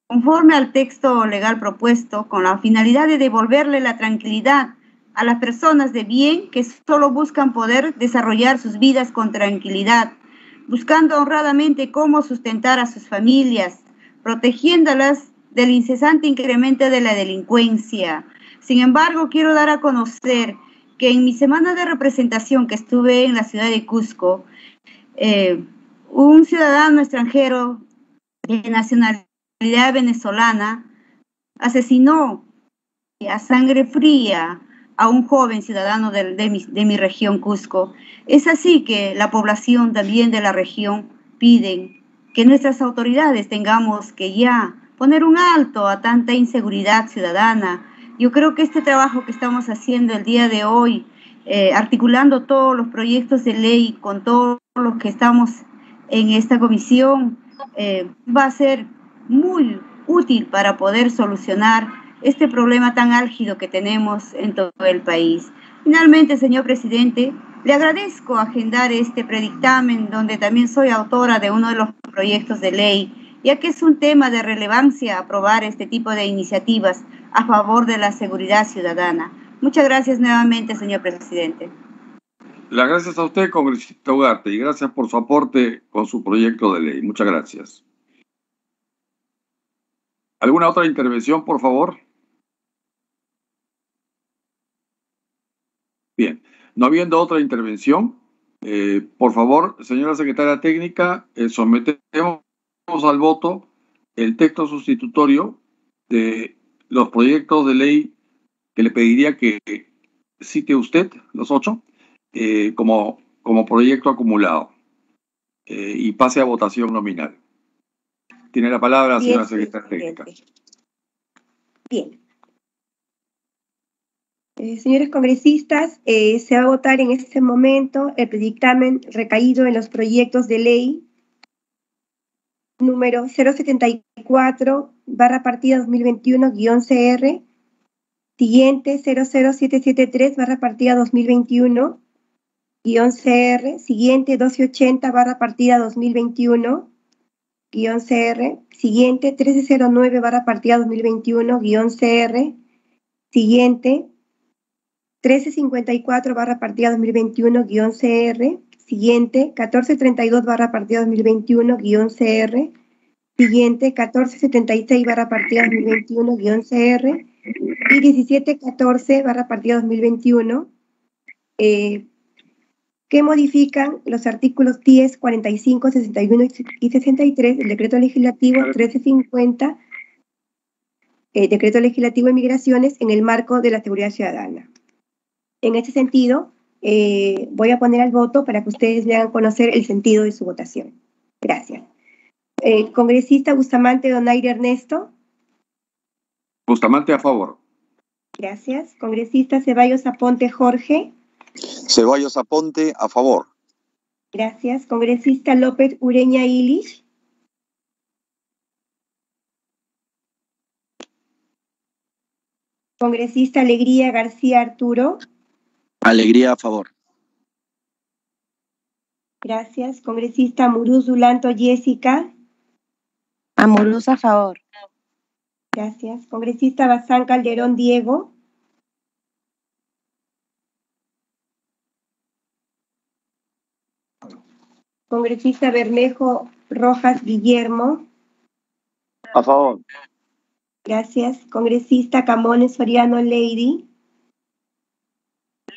conforme al texto legal propuesto, con la finalidad de devolverle la tranquilidad a las personas de bien que solo buscan poder desarrollar sus vidas con tranquilidad, buscando honradamente cómo sustentar a sus familias, protegiéndolas del incesante incremento de la delincuencia. Sin embargo, quiero dar a conocer que en mi semana de representación que estuve en la ciudad de Cusco, un ciudadano extranjero de nacionalidad venezolana asesinó a sangre fría a un joven ciudadano de mi región Cusco. Es así que la población también de la región piden que nuestras autoridades tengamos que ya poner un alto a tanta inseguridad ciudadana. Yo creo que este trabajo que estamos haciendo el día de hoy, articulando todos los proyectos de ley con todos los que estamos en esta comisión, va a ser muy útil para poder solucionar este problema tan álgido que tenemos en todo el país. Finalmente, señor presidente, le agradezco agendar este predictamen, donde también soy autora de uno de los proyectos de ley, ya que es un tema de relevancia aprobar este tipo de iniciativas a favor de la seguridad ciudadana. Muchas gracias nuevamente, señor presidente. Las gracias a usted, congresista Ugarte, y gracias por su aporte con su proyecto de ley. Muchas gracias. ¿Alguna otra intervención, por favor? Bien, no habiendo otra intervención, por favor, señora secretaria técnica, sometemos al voto el texto sustitutorio de los proyectos de ley que le pediría que cite usted, los 8, como proyecto acumulado y pase a votación nominal. Tiene la palabra la señora secretaria técnica. Bien. Señores congresistas, se va a votar en este momento el predictamen recaído en los proyectos de ley número 074, partida 2021-CR, siguiente 00773, partida 2021-CR, siguiente 1280, partida 2021-CR, siguiente 1309, partida 2021-CR, siguiente 1354, partida 2021-CR, siguiente 1432, partida 2021-CR, siguiente 1476, partida 2021-CR, y 1714, partida 2021, que modifican los artículos 10, 45, 61 y 63 del decreto legislativo 1350, decreto legislativo de migraciones en el marco de la seguridad ciudadana. En este sentido, voy a poner al voto para que ustedes me hagan conocer el sentido de su votación. Gracias. Congresista Bustamante Donaire Ernesto. Bustamante a favor. Gracias. Congresista Ceballos Aponte Jorge. Ceballos Aponte a favor. Gracias. Congresista López Ureña Illich. Congresista Alegría García Arturo. Alegría a favor. Gracias. Congresista Muruz Dulanto Jessica. Amorosa, a favor. Gracias. Congresista Bazán Calderón Diego. Congresista Bermejo Rojas Guillermo. A favor. Gracias. Congresista Camones Soriano Lady.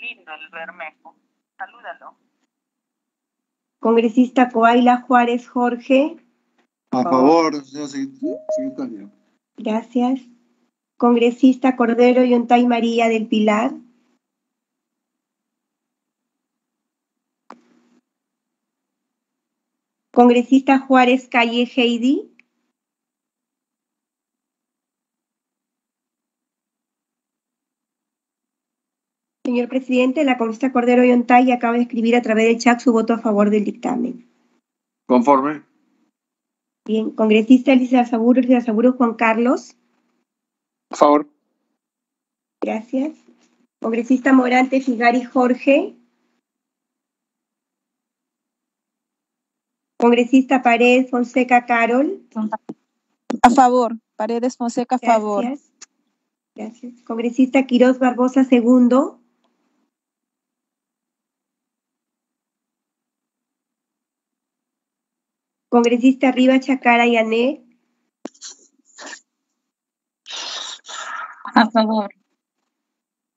Lindo el Bermejo. Salúdalo. Congresista Coaila Juárez Jorge. A favor, señor secretario. Gracias. Congresista Cordero Yontay María del Pilar. Congresista Juárez Calle Heidi. Señor presidente, la congresista Cordero Yontay acaba de escribir a través del chat su voto a favor del dictamen. Conforme. Bien, congresista Lizarzaburú Juan Carlos. A favor. Gracias. Congresista Morante Figari Jorge. Congresista Paredes Fonseca Carol. A favor. Paredes Fonseca, a favor. Gracias. Gracias. Congresista Quirós Barbosa segundo. Congresista Riva Chacara Yané. A favor.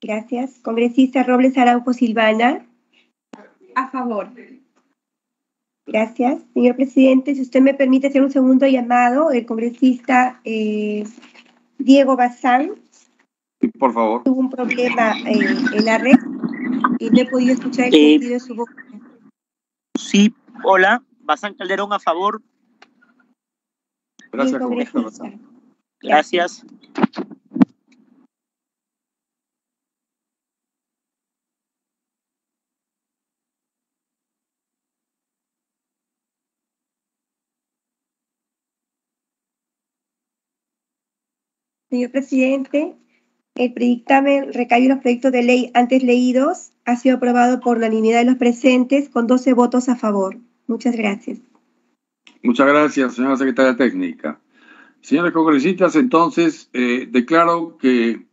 Gracias. Congresista Robles Araujo Silvana. A favor. Gracias. Señor presidente, si usted me permite hacer un segundo llamado, el congresista Diego Bazán. Sí, por favor. Tuvo un problema en la red y no he podido escuchar el sentido de su voz. Sí, hola. Bazán Calderón, a favor. Gracias, congresista Bazán. Gracias. Señor presidente, el predictamen recae en los proyectos de ley antes leídos. Ha sido aprobado por unanimidad de los presentes con 12 votos a favor. Muchas gracias. Muchas gracias, señora secretaria técnica. Señores congresistas, entonces declaro que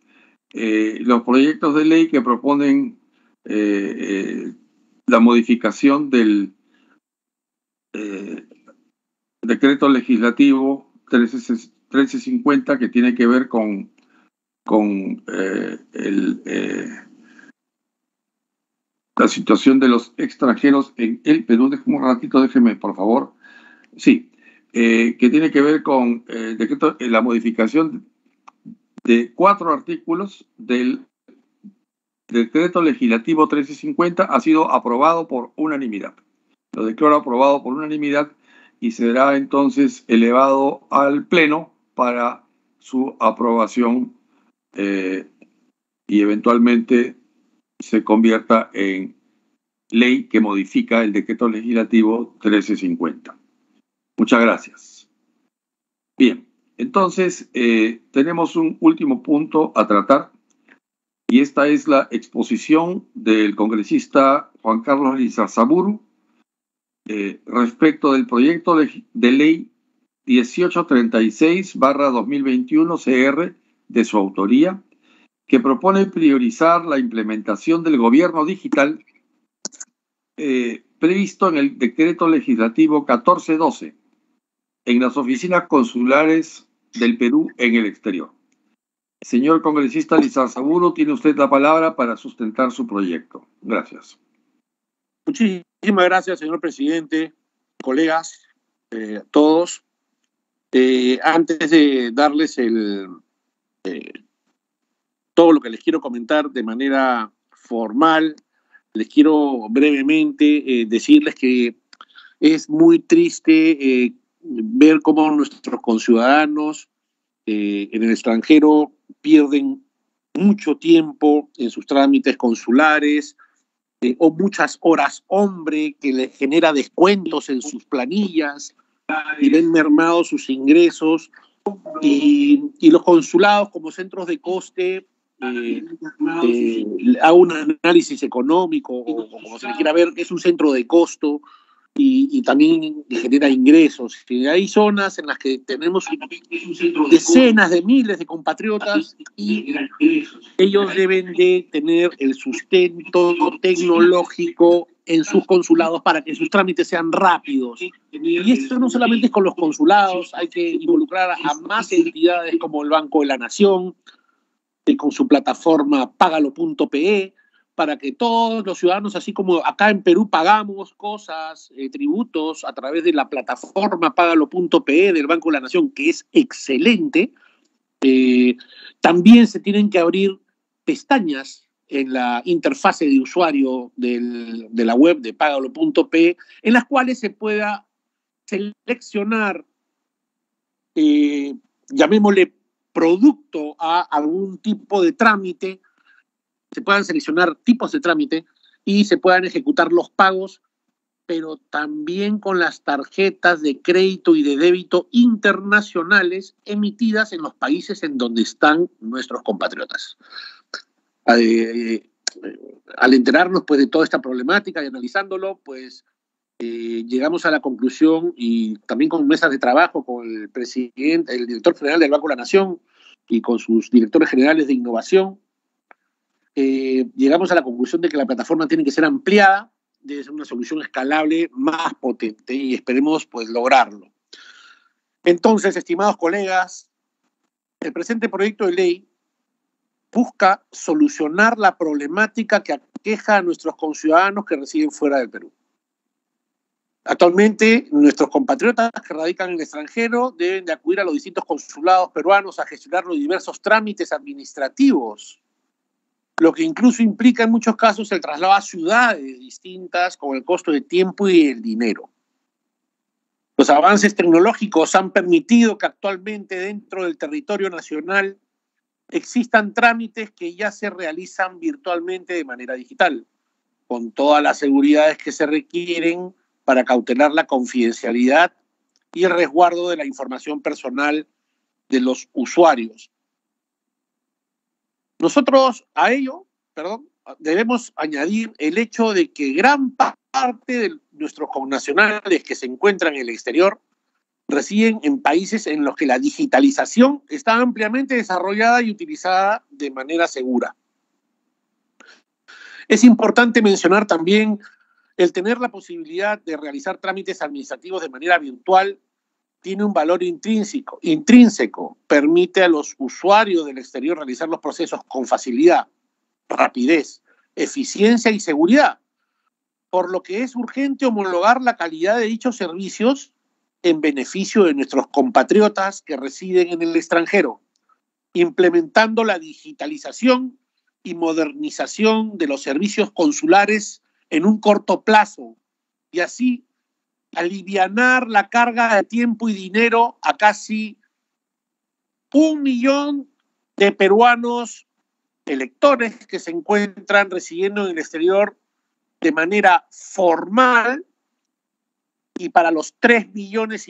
los proyectos de ley que proponen la modificación del decreto legislativo 1350 que tiene que ver con la situación de los extranjeros en el Perú. Déjeme un ratito, déjeme, por favor. Sí, que tiene que ver con decreto, la modificación de 4 artículos del decreto legislativo 1350 ha sido aprobado por unanimidad. Lo declaro aprobado por unanimidad y será entonces elevado al Pleno para su aprobación y eventualmente se convierta en ley que modifica el decreto legislativo 1350. Muchas gracias. Bien, entonces tenemos un último punto a tratar y esta es la exposición del congresista Juan Carlos Lizarzaburú respecto del proyecto de ley 1836/2021 CR de su autoría, que propone priorizar la implementación del gobierno digital previsto en el decreto legislativo 1412 en las oficinas consulares del Perú en el exterior. Señor congresista Lizarzaburú, tiene usted la palabra para sustentar su proyecto. Gracias. Muchísimas gracias, señor presidente, colegas, todos. Antes de darles todo lo que les quiero comentar de manera formal, les quiero brevemente decirles que es muy triste ver cómo nuestros conciudadanos en el extranjero pierden mucho tiempo en sus trámites consulares o muchas horas hombre que les genera descuentos en sus planillas y ven mermados sus ingresos y los consulados como centros de coste hago un análisis económico o como se le quiera ver, es un centro de costo y también genera ingresos. Y hay zonas en las que tenemos decenas de miles de compatriotas y ellos deben de tener el sustento tecnológico en sus consulados para que sus trámites sean rápidos. Y esto no solamente es con los consulados, hay que involucrar a más entidades como el Banco de la Nación, con su plataforma Págalo.pe, para que todos los ciudadanos, así como acá en Perú pagamos cosas, tributos a través de la plataforma Págalo.pe del Banco de la Nación, que es excelente, también se tienen que abrir pestañas en la interfase de usuario de la web de Págalo.pe, en las cuales se pueda seleccionar, llamémosle producto a algún tipo de trámite, se puedan seleccionar tipos de trámite y se puedan ejecutar los pagos, pero también con las tarjetas de crédito y de débito internacionales emitidas en los países en donde están nuestros compatriotas. Al enterarnos pues de toda esta problemática y analizándolo, pues llegamos a la conclusión, y también con mesas de trabajo con el presidente, el director general del Banco de la Nación y con sus directores generales de innovación, llegamos a la conclusión de que la plataforma tiene que ser ampliada, debe ser una solución escalable más potente, y esperemos pues lograrlo. Entonces, estimados colegas, el presente proyecto de ley busca solucionar la problemática que aqueja a nuestros conciudadanos que residen fuera del Perú. Actualmente, nuestros compatriotas que radican en el extranjero deben de acudir a los distintos consulados peruanos a gestionar los diversos trámites administrativos, lo que incluso implica en muchos casos el traslado a ciudades distintas con el costo de tiempo y el dinero. Los avances tecnológicos han permitido que actualmente dentro del territorio nacional existan trámites que ya se realizan virtualmente de manera digital, con todas las seguridades que se requieren para cautelar la confidencialidad y el resguardo de la información personal de los usuarios. Nosotros a ello, debemos añadir el hecho de que gran parte de nuestros connacionales que se encuentran en el exterior residen en países en los que la digitalización está ampliamente desarrollada y utilizada de manera segura. Es importante mencionar también el tener la posibilidad de realizar trámites administrativos de manera virtual tiene un valor intrínseco, permite a los usuarios del exterior realizar los procesos con facilidad, rapidez, eficiencia y seguridad, por lo que es urgente homologar la calidad de dichos servicios en beneficio de nuestros compatriotas que residen en el extranjero, implementando la digitalización y modernización de los servicios consulares en un corto plazo, y así alivianar la carga de tiempo y dinero a casi 1 millón de peruanos electores que se encuentran residiendo en el exterior de manera formal, y para los 3,5 millones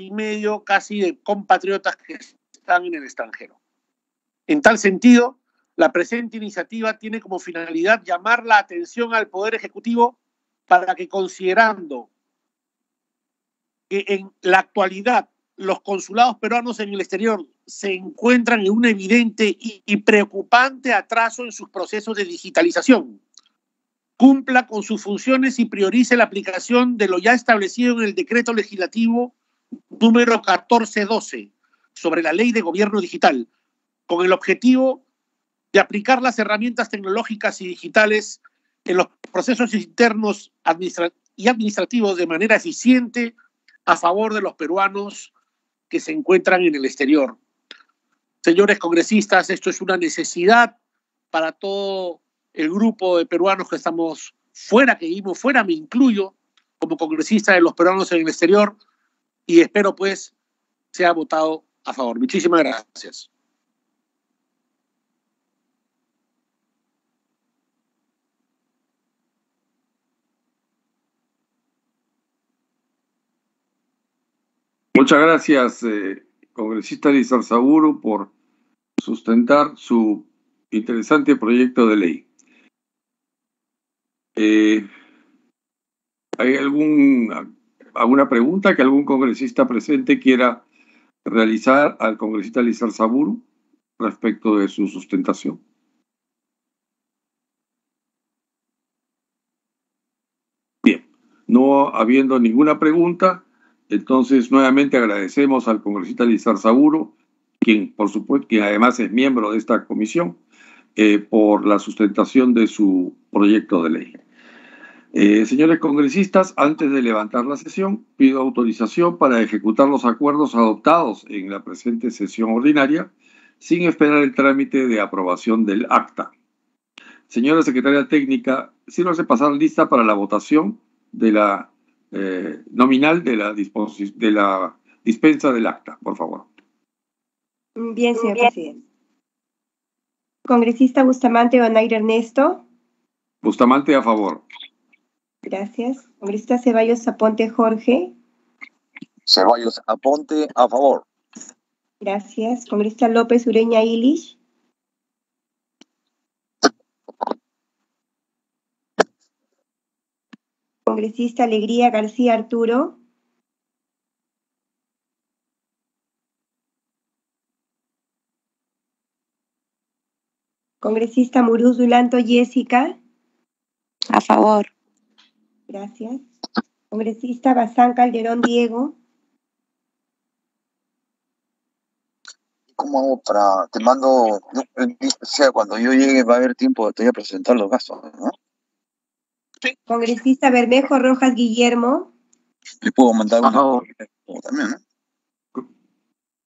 casi de compatriotas que están en el extranjero. En tal sentido, la presente iniciativa tiene como finalidad llamar la atención al Poder Ejecutivo para que, considerando que en la actualidad los consulados peruanos en el exterior se encuentran en un evidente y preocupante atraso en sus procesos de digitalización, cumpla con sus funciones y priorice la aplicación de lo ya establecido en el decreto legislativo número 1412 sobre la Ley de Gobierno Digital, con el objetivo de aplicar las herramientas tecnológicas y digitales en los procesos internos y administrativos de manera eficiente a favor de los peruanos que se encuentran en el exterior. Señores congresistas, esto es una necesidad para todo el grupo de peruanos que estamos fuera, que vivimos fuera, me incluyo como congresista de los peruanos en el exterior, y espero pues sea votado a favor. Muchísimas gracias. Muchas gracias, congresista Lizarzaburu, por sustentar su interesante proyecto de ley. ¿Hay algún ¿Alguna pregunta que algún congresista presente quiera realizar al congresista Lizarzaburu respecto de su sustentación? Bien, no habiendo ninguna pregunta, entonces nuevamente agradecemos al congresista Lizarzaburu, quien por supuesto, quien además es miembro de esta comisión, por la sustentación de su proyecto de ley. Señores congresistas, antes de levantar la sesión, pido autorización para ejecutar los acuerdos adoptados en la presente sesión ordinaria, sin esperar el trámite de aprobación del acta. Señora secretaria técnica, sírvase pasar lista para la votación de la nominal de la dispensa del acta, por favor. Bien, señor presidente. Congresista Bustamante Donaire Ernesto. Bustamante, a favor. Gracias. Congresista Ceballos Aponte Jorge. Ceballos Aponte, a favor. Gracias. Congresista López Ureña Ilish. Congresista Alegría García Arturo. Congresista Muruz Dulanto Jessica. A favor. Gracias. Congresista Bazán Calderón Diego. ¿Cómo hago para...? Te mando... O sea, cuando yo llegue va a haber tiempo de presentar los gastos, ¿no? Sí. Congresista Bermejo Rojas Guillermo. Le puedo mandar una también, ¿no?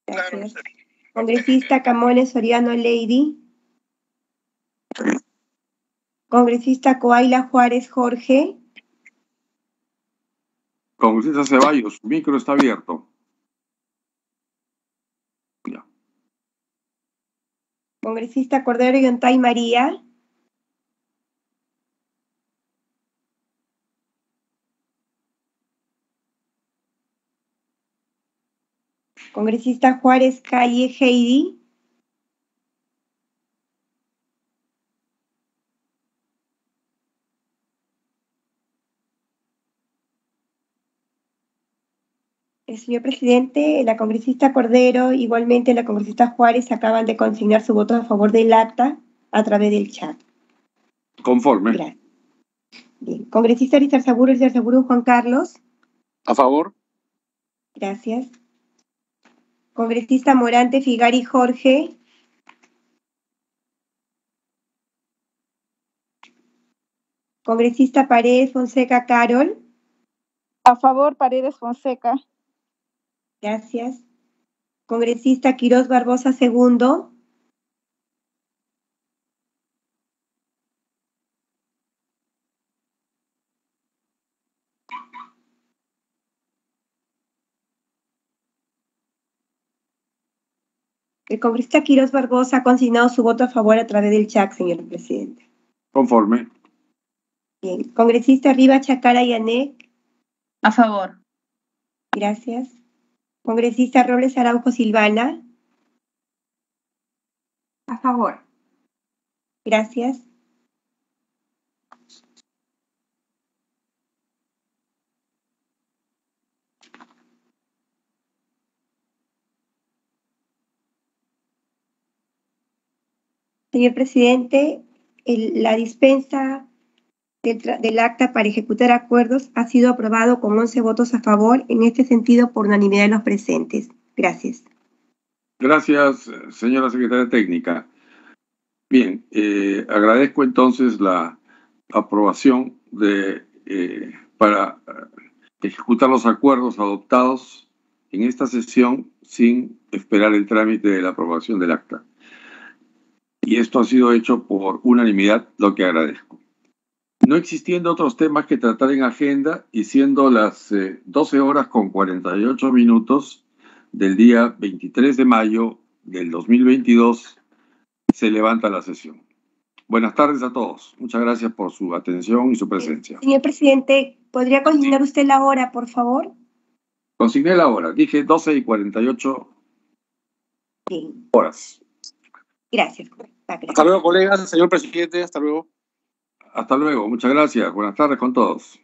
Gracias. Congresista Camones Soriano Lady. Congresista Coaila Juárez Jorge. Congresista Ceballos, su micro está abierto. Ya. Congresista Cordero Yontay María. Congresista Juárez Calle Heidi. Señor presidente, la congresista Cordero, igualmente la congresista Juárez acaban de consignar su voto a favor del acta a través del chat. Conforme. Gracias. Bien. Congresista Lizarzaburu Juan Carlos. A favor. Gracias. Congresista Morante Figari Jorge. Congresista Paredes Fonseca Carol. A favor, Paredes Fonseca. Gracias. Congresista Quirós Barbosa II. El congresista Quirós Barbosa ha consignado su voto a favor a través del chat, señor presidente. Conforme. Bien. Congresista Riva Chacara Yanek. A favor. Gracias. Congresista Robles Araujo Silvana. A favor. Gracias. Señor presidente, la dispensa del acta para ejecutar acuerdos ha sido aprobado con 11 votos a favor, en este sentido por unanimidad de los presentes. Gracias. Gracias, señora secretaria técnica. Bien, agradezco entonces la aprobación para ejecutar los acuerdos adoptados en esta sesión sin esperar el trámite de la aprobación del acta. Y esto ha sido hecho por unanimidad, lo que agradezco. No existiendo otros temas que tratar en agenda y siendo las 12 horas con 48 minutos del día 23 de mayo del 2022, se levanta la sesión. Buenas tardes a todos. Muchas gracias por su atención y su presencia. Señor presidente, ¿podría consignar usted la hora, por favor? Consigné la hora. Dije 12:48 horas. Gracias. Hasta luego, colegas. Señor presidente, hasta luego. Hasta luego. Muchas gracias. Buenas tardes con todos.